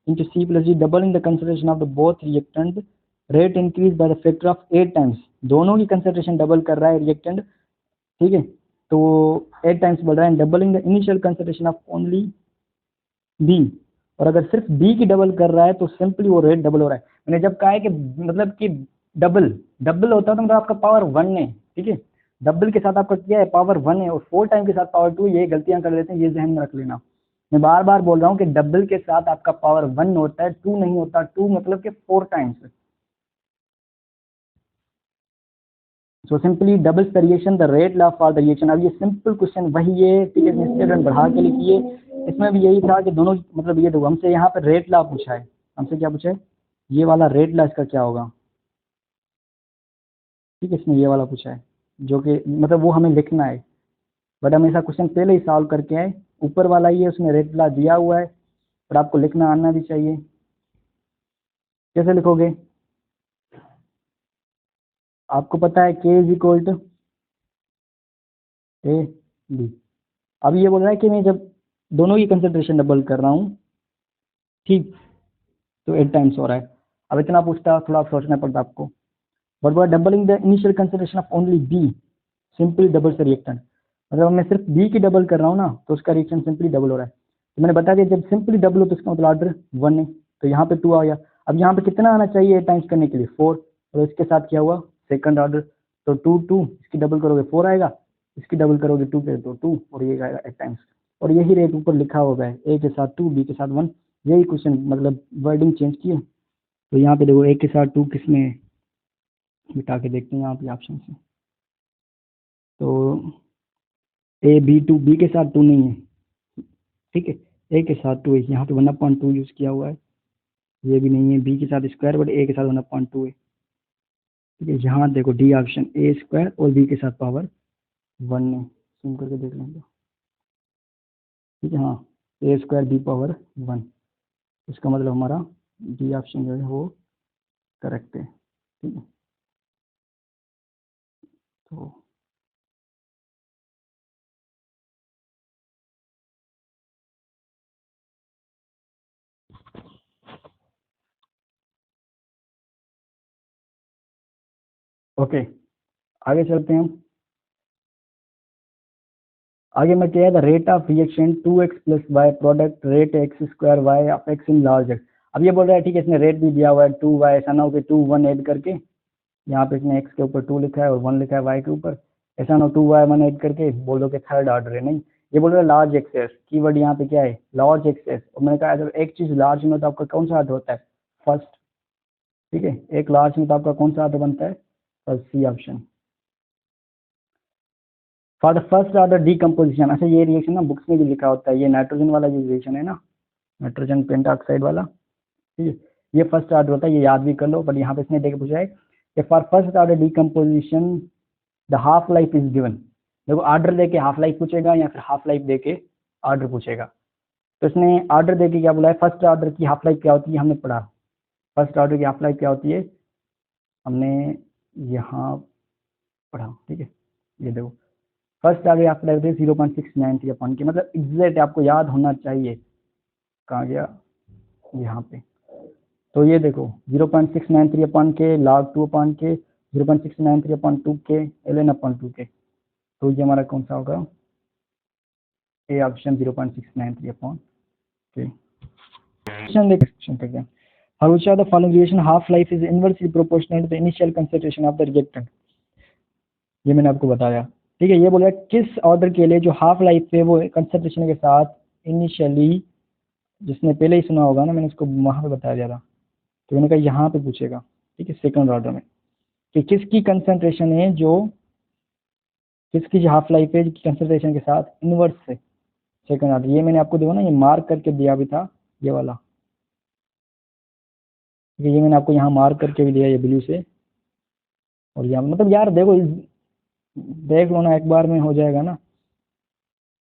into C plus D doubling the concentration of the both reactant rate increase by the factor of 8 times. दोनों की कंसंट्रेशन डबल कर रहा है रिएक्टेंट, ठीक है, तो 8 टाइम्स बढ़ रहा है। Doubling the initial concentration of only B, और अगर सिर्फ बी की डबल कर रहा है तो सिंपली वो रेट डबल हो रहा है। मैंने जब कहा है कि मतलब कि डबल डबल होता है तो मतलब आपका पावर 1 है, ठीक है। डबल के साथ आपका क्या है? पावर 1 है, और 4 टाइम के साथ पावर 2, ये गलतियां कर लेते हैं, ये ध्यान में रख लेना। मैं बार बार बोल रहा हूँ कि डबल के साथ आपका पावर 1 होता है, 2 नहीं होता। 2 मतलब कि 4 times. So simply doubles the reaction the rate law for the reaction. अब ये सिंपल क्वेश्चन वही है, ठीक है, स्टूडेंट बढ़ा के लिखिए। इसमें भी यही था कि दोनों मतलब ये दो हमसे यहाँ पे रेट लॉ पूछा है, हमसे क्या पूछा है, ये वाला रेट लॉ इसका क्या होगा, ठीक है, इसमें ये वाला पूछा है जो कि मतलब वो हमें लिखना है, बट हम ऐसा क्वेश्चन पहले ही सॉल्व करके आए। ऊपर वाला ये उसमें रेट लॉ दिया हुआ है और आपको लिखना आना भी चाहिए। कैसे लिखोगे, आपको पता है के is equal to A B. अब ये बोल रहा है कि मैं जब दोनों की कंसंट्रेशन डबल कर रहा हूँ, ठीक, तो 8 टाइम्स हो रहा है। अब इतना पूछता थोड़ा सोचना पड़ता आपको, but by doubling the initial concentration of only be simply double the reactant. मतलब मैं सिर्फ बी की डबल कर रहा हूँ ना, तो उसका रिएक्शन सिंपली डबल हो रहा है। तो मैंने बता दिया जब सिंपली डबल हो तो इसका मतलब ऑर्डर 1 है, तो यहाँ पे 2 आ गया। अब यहाँ पे कितना आना चाहिए 8 टाइम्स करने के लिए 4, और इसके साथ क्या हुआ सेकंड ऑर्डर, तो 2 2 इसकी डबल करोगे 4 आएगा, इसकी डबल करोगे 2 पे तो 2, और ये आएगा 8 टाइम्स। और यही रेट ऊपर लिखा होगा ए के साथ 2 बी के साथ 1, यही क्वेश्चन मतलब वर्डिंग चेंज किए। तो यहाँ पे देखो ए के साथ 2 किसमें मिटा के देखते हैं यहाँ पे ऑप्शन से, तो ए बी 2 बी के साथ 2 नहीं है, ठीक है, ए के साथ 2 है, यहाँ पे 1/2 यूज किया हुआ है, ये भी नहीं है, बी के साथ स्क्वायर बट ए के साथ 1/2 है, ठीक है। यहाँ देखो डी ऑप्शन ए स्क्वायर और बी के साथ पावर 1 है, सुन करके देख लेंगे, ठीक है, हाँ ए स्क्वायर बी पावर 1, इसका मतलब हमारा डी ऑप्शन जो है वो करेक्ट है, ठीक है। तो ओके, आगे चलते हैं हम। आगे मैं क्या है, the rate of reaction 2x plus Y product rate X square Y of X in large X. अब ये बोल रहा है ठीक है, इसने रेट भी दिया हुआ है 2y, ऐसा ना हो कि 2 1 ऐड करके यहाँ पे इसने x के ऊपर 2 लिखा है और 1 लिखा है y के ऊपर, ऐसा ना हो 2y 1 ऐड करके बोल दो कि थर्ड ऑर्डर है, नहीं, ये बोल रहा है लार्ज एक्सेस, कीवर्ड यहाँ पे क्या है लार्ज एक्सेस। और मैंने कहा जब एक चीज़ लार्ज में तो आपका कौन सा ऑर्डर होता है फर्स्ट, ठीक है, एक लार्ज में तो आपका कौन सा ऑर्डर बनता है first, C option. For the first order decomposition, अच्छा ये रिएक्शन ना बुक्स में भी लिखा होता है, ये नाइट्रोजन वाला जो रिएक्शन है ना, नाइट्रोजन पेंटाऑक्साइड वाला, ठीक है, ये फर्स्ट ऑर्डर होता है, ये याद भी कर लो, बट यहाँ पे इसने देख पूछा है कि for first order decomposition the half life is given. देखो ऑर्डर देके हाफ लाइफ पूछेगा या फिर हाफ लाइफ देके ऑर्डर पूछेगा, तो इसने ऑर्डर देके क्या बोला है, फर्स्ट ऑर्डर की हाफ लाइफ क्या होती है हमने पढ़ा, फर्स्ट ऑर्डर की हाफ लाइफ क्या होती है हमने यहाँ पढ़ा, ठीक है। ये देखो first order half life 0.693 upon की, मतलब एग्जैक्ट आपको याद होना चाहिए, कहाँ गया यहाँ पे, तो ये देखो 0.693 अपॉन के log 2 अपॉन के 0.693 अपॉन 2 के ln अपॉन 2 के, तो ये हमारा कौन सा होगा ए ऑप्शन 0.693 अपॉन के। क्वेश्चन देखते हैं, for which of the following reaction half life is inversely proportional to the initial concentration of the reactant। ये मैंने आपको बताया, ठीक है, ये बोला किस ऑर्डर के लिए जो हाफ लाइफ है वो कंसंट्रेशन के साथ इनिशियली, जिसने पहले ही सुना होगा ना, मैंने इसको वहाँ पे बताया दिया था, तो मैंने कहा यहाँ पे पूछेगा, ठीक है, सेकंड ऑर्डर में कि किसकी कंसंट्रेशन है जो किसकी जो हाफ लाइफ है कंसंट्रेशन के साथ इनवर्स से सेकंड ऑर्डर, ये मैंने आपको देखो ना ये मार्क करके दिया भी था ये वाला, ये मैंने आपको यहाँ मार्क करके भी दिया ये ब्लू से, और यहाँ मतलब यार देखो देख लो ना एक बार में हो जाएगा ना,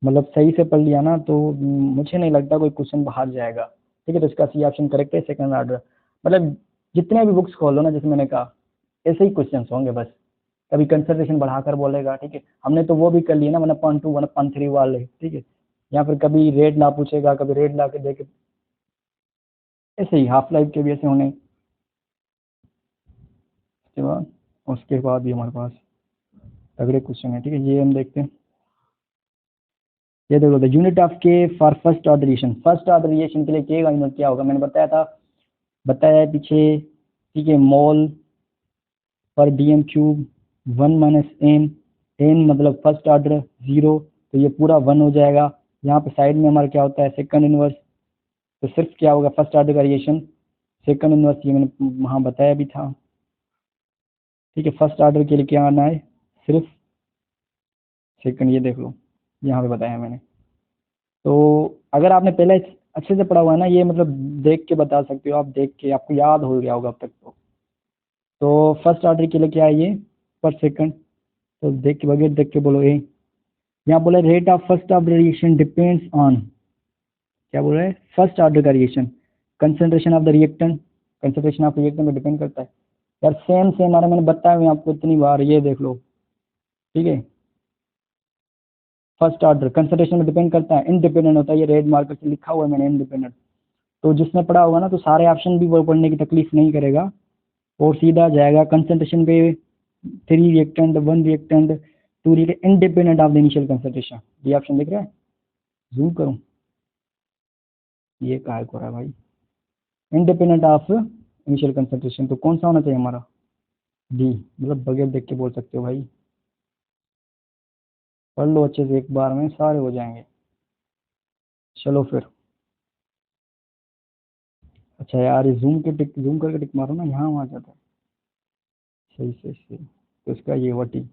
मतलब सही से पढ़ लिया ना तो मुझे नहीं लगता कोई क्वेश्चन बाहर जाएगा, ठीक है। तो इसका सी ऑप्शन करेक्ट है सेकंड ऑर्डर, मतलब जितने भी बुक्स खोलो ना जैसे मैंने कहा ऐसे ही क्वेश्चन होंगे, बस कभी कंसंट्रेशन बढ़ाकर बोलेगा, ठीक है, हमने तो वो भी कर लिया ना 1/2 1/3 वाले, ठीक है, या फिर कभी रेट ला पूछेगा, कभी रेट ला के देखे, ऐसे ही हाफ लाइफ के भी ऐसे होने। उसके बाद भी हमारे पास अगले क्वेश्चन है, ठीक है, ये हम देखते हैं। ये देखो द यूनिट ऑफ के for first order reaction, first order reaction के लिए के का यूनिट क्या होगा, मैंने बताया है पीछे, ठीक है, मोल पर डीएम क्यूब 1 - n, n मतलब फर्स्ट ऑर्डर 0, तो ये पूरा 1 हो जाएगा। यहाँ पे साइड में हमारा क्या होता है सेकंड इनवर्स, तो सिर्फ क्या होगा फर्स्ट ऑर्डर का रिएक्शन सेकंड इनवर्स, ये मैंने वहाँ बताया भी था, ठीक है। फर्स्ट ऑर्डर के लिए क्या आना है सिर्फ सेकंड, ये देख लो यहाँ पे बताया मैंने। तो अगर आपने पहले अच्छे से पढ़ा हुआ है ना, ये मतलब देख के बता सकते हो आप, देख के आपको याद हो गया होगा अब तक। तो फर्स्ट ऑर्डर के लिए क्या है ये, पर सेकंड। तो देख के बगैर देख के बोलो ए। यहाँ बोला rate of first order reaction depends on, क्या बोल रहा है, फर्स्ट ऑर्डर का reaction concentration of the reactant, concentration of reactant में डिपेंड करता है। यार सेम सेम आ रहा, मैंने बताया हुआ आपको इतनी बार, ये देख लो, ठीक है। फर्स्ट ऑर्डर कंसंट्रेशन में डिपेंड करता है, इंडिपेंडेंट होता है, ये रेड मार्कर से लिखा हुआ है मैंने, इंडिपेंडेंट। तो जिसने पढ़ा होगा ना, तो सारे ऑप्शन भी वो पढ़ने की तकलीफ नहीं करेगा और सीधा जाएगा कंसंट्रेशन पे, 3 reactant, 1 reactant, 2 reactant, independent of the initial concentration. ये ऑप्शन दिख रहा है, जूम करूं, ये कहा हो रहा है भाई, इंडिपेंडेंट ऑफ इनिशियल कंसंट्रेशन। तो कौन सा होना चाहिए हमारा, डी, मतलब बगैर देख के बोल सकते हो भाई, पढ़ लो अच्छे से, एक बार में सारे हो जाएंगे। चलो फिर, अच्छा यार ये जूम करके टिक मारो ना, यहाँ आ जाता है, सही सही सही। तो इसका ये हुआ टी।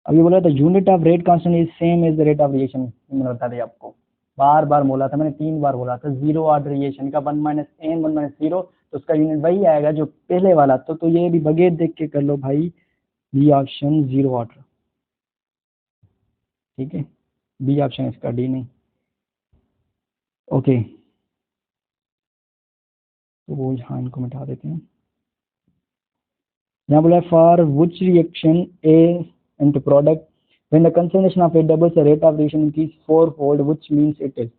अभी बोला था unit of rate constant is same as the rate of reaction, मैंने बता दिया आपको, बार बार बोला था मैंने, 3 बार बोला था। जीरो ऑर्डर रिएक्शन का 1 माइनस एन 1 माइनस जीरो, तो उसका यूनिट वही आएगा जो पहले वाला। तो ये भी बगैर देख के कर लो भाई, बी ऑप्शन जीरो ऑर्डर, ठीक है, बी ऑप्शन इसका, डी नहीं। ओके, तो वो यहाँ इनको मिटा देते हैं। यहाँ बोला for which reaction A into product when the concentration of A doubles the rate of reaction increase 4-fold which means it is,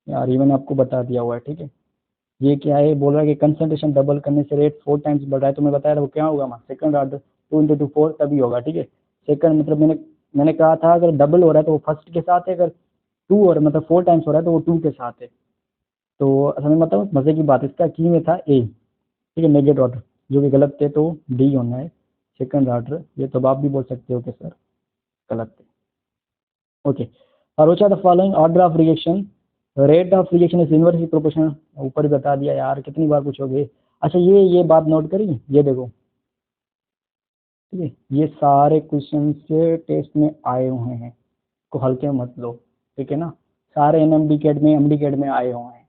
यार ये मैंने आपको बता दिया हुआ है, ठीक है। ये क्या है, बोल रहा है कि कंसंट्रेशन डबल करने से रेट 4 टाइम्स बढ़ रहा है, तो मैं बताया था वो क्या होगा हमारा सेकंड ऑर्डर, 2 × 2 4 तभी होगा, ठीक है। सेकंड मतलब मैंने कहा था अगर डबल हो रहा है तो वो फर्स्ट के साथ है, अगर 2 और मतलब 4 टाइम्स हो रहा है तो वो 2 के साथ है। तो असल में मतलब मजे की बात, इसका की में था ए, ठीक है, नेगेटिव ऑर्डर, जो कि गलत थे, तो डी होना है सेकंड ऑर्डर। ये तो आप भी बोल सकते हो कि सर गलत है। ओके, और which are the following order of reaction, rate of reaction is inversely proportional, ऊपर बता दिया यार, कितनी बार पूछोगे। अच्छा ये बात नोट करी, ये देखो, ठीक है, ये सारे क्वेश्चन से टेस्ट में आए हुए हैं, को हल्के में मत लो, ठीक है ना, सारे एनएमडी कैड में, एमडी कैड में आए हुए हैं।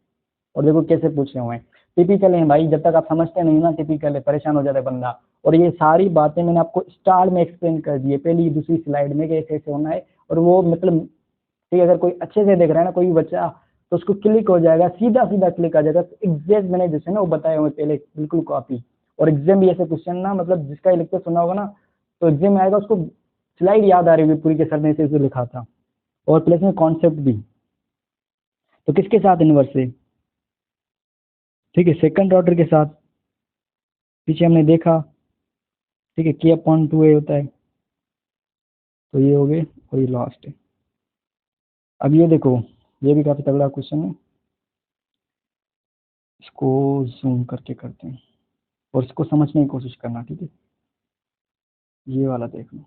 और देखो कैसे पूछे हुए हैं, टिपिकल है भाई, जब तक आप समझते नहीं ना, टिपिकल है, परेशान हो जाता है बंदा। और ये सारी बातें मैंने आपको स्टार में एक्सप्लेन कर दी है, पहली दूसरी स्लाइड में, कि ऐसे ऐसे होना है। और वो मतलब, ठीक है, अगर कोई अच्छे से देख रहा है ना कोई भी बच्चा, तो उसको क्लिक हो जाएगा, सीधा सीधा क्लिक आ जाएगा। तो एग्जैक्ट मैंने जैसे ना वो बताए हुए पहले, बिल्कुल कॉपी। और एग्जाम भी ऐसे क्वेश्चन ना, मतलब जिसका ये लेक्चर सुना होगा ना, तो एग्जाम में आएगा, उसको स्लाइड याद आ रही होगी पूरी के सर ने ऐसे लिखा था, और प्लस में कॉन्सेप्ट भी। तो किसके साथ इनवर्स है, ठीक है, सेकंड ऑर्डर के साथ, पीछे हमने देखा, ठीक है, k/2a होता है, तो ये हो गए, और ये लास्ट है। अब ये देखो, ये भी काफी तगड़ा क्वेश्चन है, इसको जूम करके करते हैं और इसको समझने की कोशिश करना, ठीक है। ये वाला देख लो,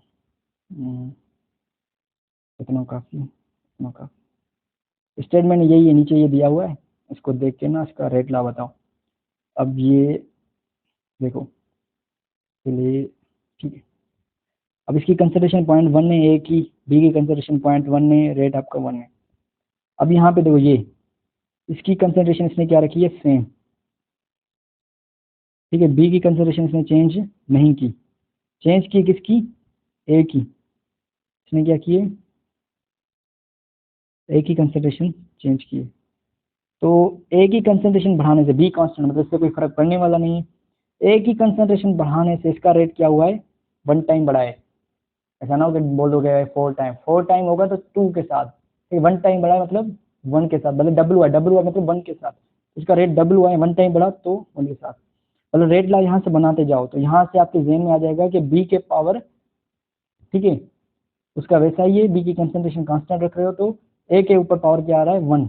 इतना काफी, इतना काफी। स्टेटमेंट यही है, नीचे ये दिया हुआ है, इसको देख के ना इसका रेट ला बताओ। अब ये देखो चलिए, ठीक है, अब इसकी कंसिडरेशन पॉइंट 1 है, ए की, बी की कंसिडरेशन पॉइंट 1 है, रेट आपका 1 है। अब यहाँ पे देखो, ये इसकी कंसिडरेशन इसने क्या रखी है, सेम, ठीक है। बी की कंसिडरेशन इसने चेंज नहीं की, चेंज की किसकी, ए की, इसने क्या किए, ए की कंसिडरेशन चेंज की है। तो ए की कंसंट्रेशन बढ़ाने से, बी कांस्टेंट मतलब इससे कोई फर्क पड़ने वाला नहीं है, ए की कंसंट्रेशन बढ़ाने से इसका रेट क्या हुआ है, 1 टाइम बढ़ा है। ऐसा ना हो कि बोलोगे 4 टाइम होगा तो 2 के साथ, 1 टाइम बढ़ा है मतलब 1 के साथ, मतलब डबल हुआ मतलब 1 के साथ, इसका रेट डबल हुआ है, 1 टाइम बढ़ा तो 1 के साथ। मतलब रेट ला यहाँ से बनाते जाओ, तो यहाँ से आपके जेहन में आ जाएगा कि बी के पावर, ठीक है, उसका वैसा ही है, बी की कंसंट्रेशन कांस्टेंट रख रहे हो तो ए के ऊपर पावर क्या आ रहा है, 1,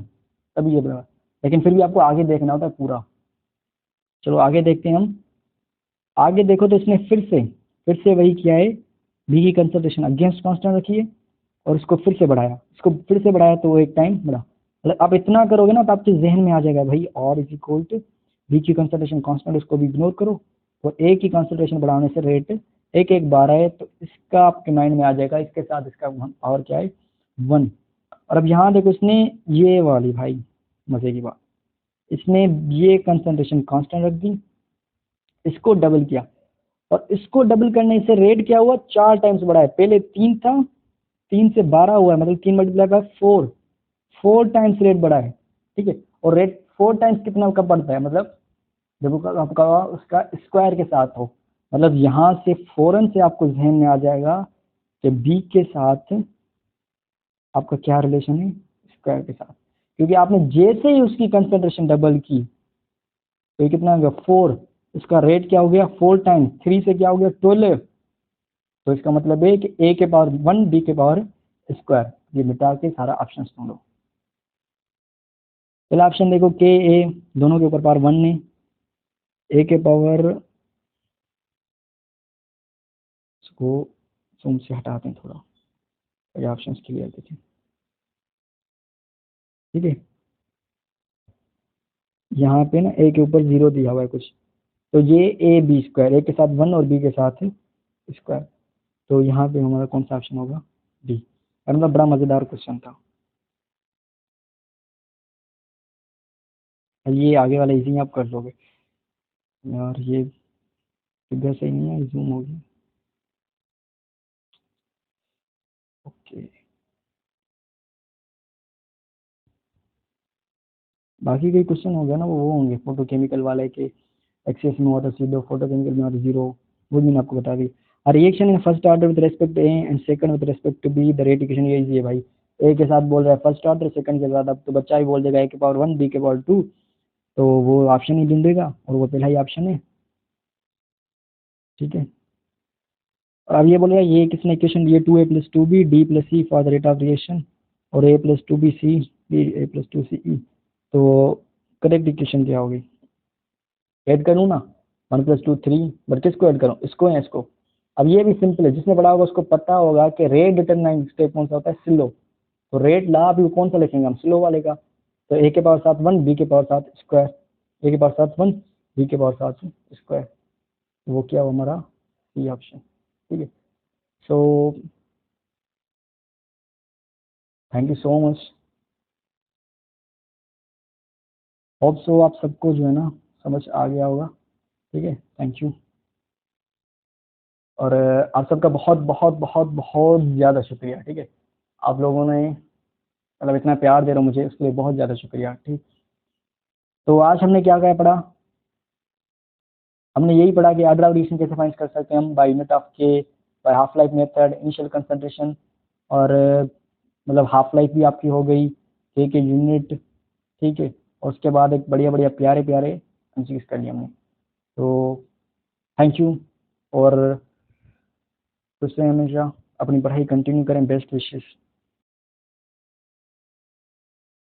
तभी ये बना। लेकिन फिर भी आपको आगे देखना होता है पूरा। चलो आगे देखते हैं हम, आगे देखो तो इसने फिर से वही किया है, बी की कंसंट्रेशन अगेंस्ट कांस्टेंट रखी है और इसको फिर से बढ़ाया, तो वो 1 टाइम बढ़ा। मतलब आप इतना करोगे ना तो आपके जहन में आ जाएगा भाई, और इज इक्वल टू बी की कंसंट्रेशन कांस्टेंट, उसको भी इग्नोर करो, और ए की कंसंट्रेशन बढ़ाने से रेट एक एक 12 है, तो इसका आपके माइंड में आ जाएगा, इसके साथ इसका पावर क्या है 1। और अब यहाँ देखो इसने ये वाली भाई मजे की बात, इसने ये कंसंट्रेशन कांस्टेंट रख दी, इसको डबल किया, और इसको डबल करने से रेट क्या हुआ 4 टाइम्स बढ़ा है। पहले 3 था, 3 से 12 हुआ है, मतलब 3 मल्टीप्लाई बाय 4, 4 टाइम्स रेट बढ़ा है। ठीक है, और रेट 4 टाइम्स कितना कब बढ़ता है, मतलब जब आपका उसका स्क्वायर के साथ हो, मतलब यहाँ से फौरन से आपको जहन में आ जाएगा कि बी के साथ आपका क्या रिलेशन है स्क्वायर के साथ, क्योंकि आपने जैसे ही उसकी कंसंट्रेशन डबल की तो ये कितना हो गया 4, इसका रेट क्या हो गया 4 टाइम्स, 3 से क्या हो गया 12। तो इसका मतलब है कि ए के पावर 1 बी के पावर स्क्वायर। ये मिटा के सारा ऑप्शन सुन लो। पहला ऑप्शन देखो के ए, दोनों के ऊपर पावर 1 है, ए के पावर, इसको जूम से हटाते हैं थोड़ा, ये ऑप्शन क्लियर देखें। ठीक है, यहाँ पे ना ए के ऊपर 0 दिया हुआ है कुछ, तो ये ए बी स्क्वायर, ए के साथ 1 और बी के साथ स्क्वायर, तो यहाँ पे हमारा कौन सा ऑप्शन होगा डी। और मतलब बड़ा मज़ेदार क्वेश्चन था। ये आगे वाला इजी आप कर लोगे यार, ये फिगर सही नहीं है, जूम होगी। ओके, बाकी कोई क्वेश्चन हो गया ना, वो होंगे फोटोकेमिकल वाले के, एक्सेस में हुआ था सीधो, फोटोकेमिकल में हुआ था 0, वो भी मैंने आपको बता दी। और reaction in first order with respect to A and second with respect to B, the rate equation ये इजी है भाई। ए के साथ बोल रहा है फर्स्ट ऑर्डर, सेकंड के साथ अब तो बच्चा ही बोल देगा ए के पावर 1 बी के पावर 2, तो वो ऑप्शन ही ढूंढेगा और वो पहला ही ऑप्शन है। ठीक है, और अब ये बोल रहा है ये किसने इक्वेशन दिए 2a+2b d+c for the rate of reaction, और a+2bc b a+2ce, तो करेक्ट इक्वेशन क्या होगी, ऐड करूँ ना 1+2 3, बट किसको ऐड करूँ, इसको या इसको। अब ये भी सिंपल है, जिसने पढ़ा होगा उसको पता होगा कि रेट डिटरमाइनिंग स्टेप कौन सा होता है, स्लो। तो रेट ला अभी कौन सा लिखेंगे हम, स्लो वाले का। तो ए के पावर साथ 1 बी के पावर साथ स्क्वायर, ए के पावर साथ 1 बी के पावर साथ स्क्वायर, वो क्या हुआ हमारा सी ऑप्शन। ठीक है, so thank you so much, hope so आप सबको जो है ना समझ आ गया होगा। ठीक है, थैंक यू, और आप सबका बहुत बहुत बहुत बहुत ज़्यादा शुक्रिया। ठीक है, आप लोगों ने मतलब इतना प्यार दे रहे हो मुझे, उसके लिए बहुत ज़्यादा शुक्रिया। ठीक, तो आज हमने क्या क्या पढ़ा, हमने यही पढ़ा कि ऑर्डर ऑफ रिएक्शन कैसे फाइंड कर सकते हैं हम, बाय यूनिट ऑफ के, by half life method, initial concentration, और मतलब हाफ लाइफ भी आपकी हो गई के यूनिट। ठीक है, और उसके बाद एक बढ़िया बढ़िया प्यारे प्यारे चीज़ कर लिया हमने। तो थैंक यू, और उससे हमेशा अपनी पढ़ाई कंटिन्यू करें, बेस्ट विशेस।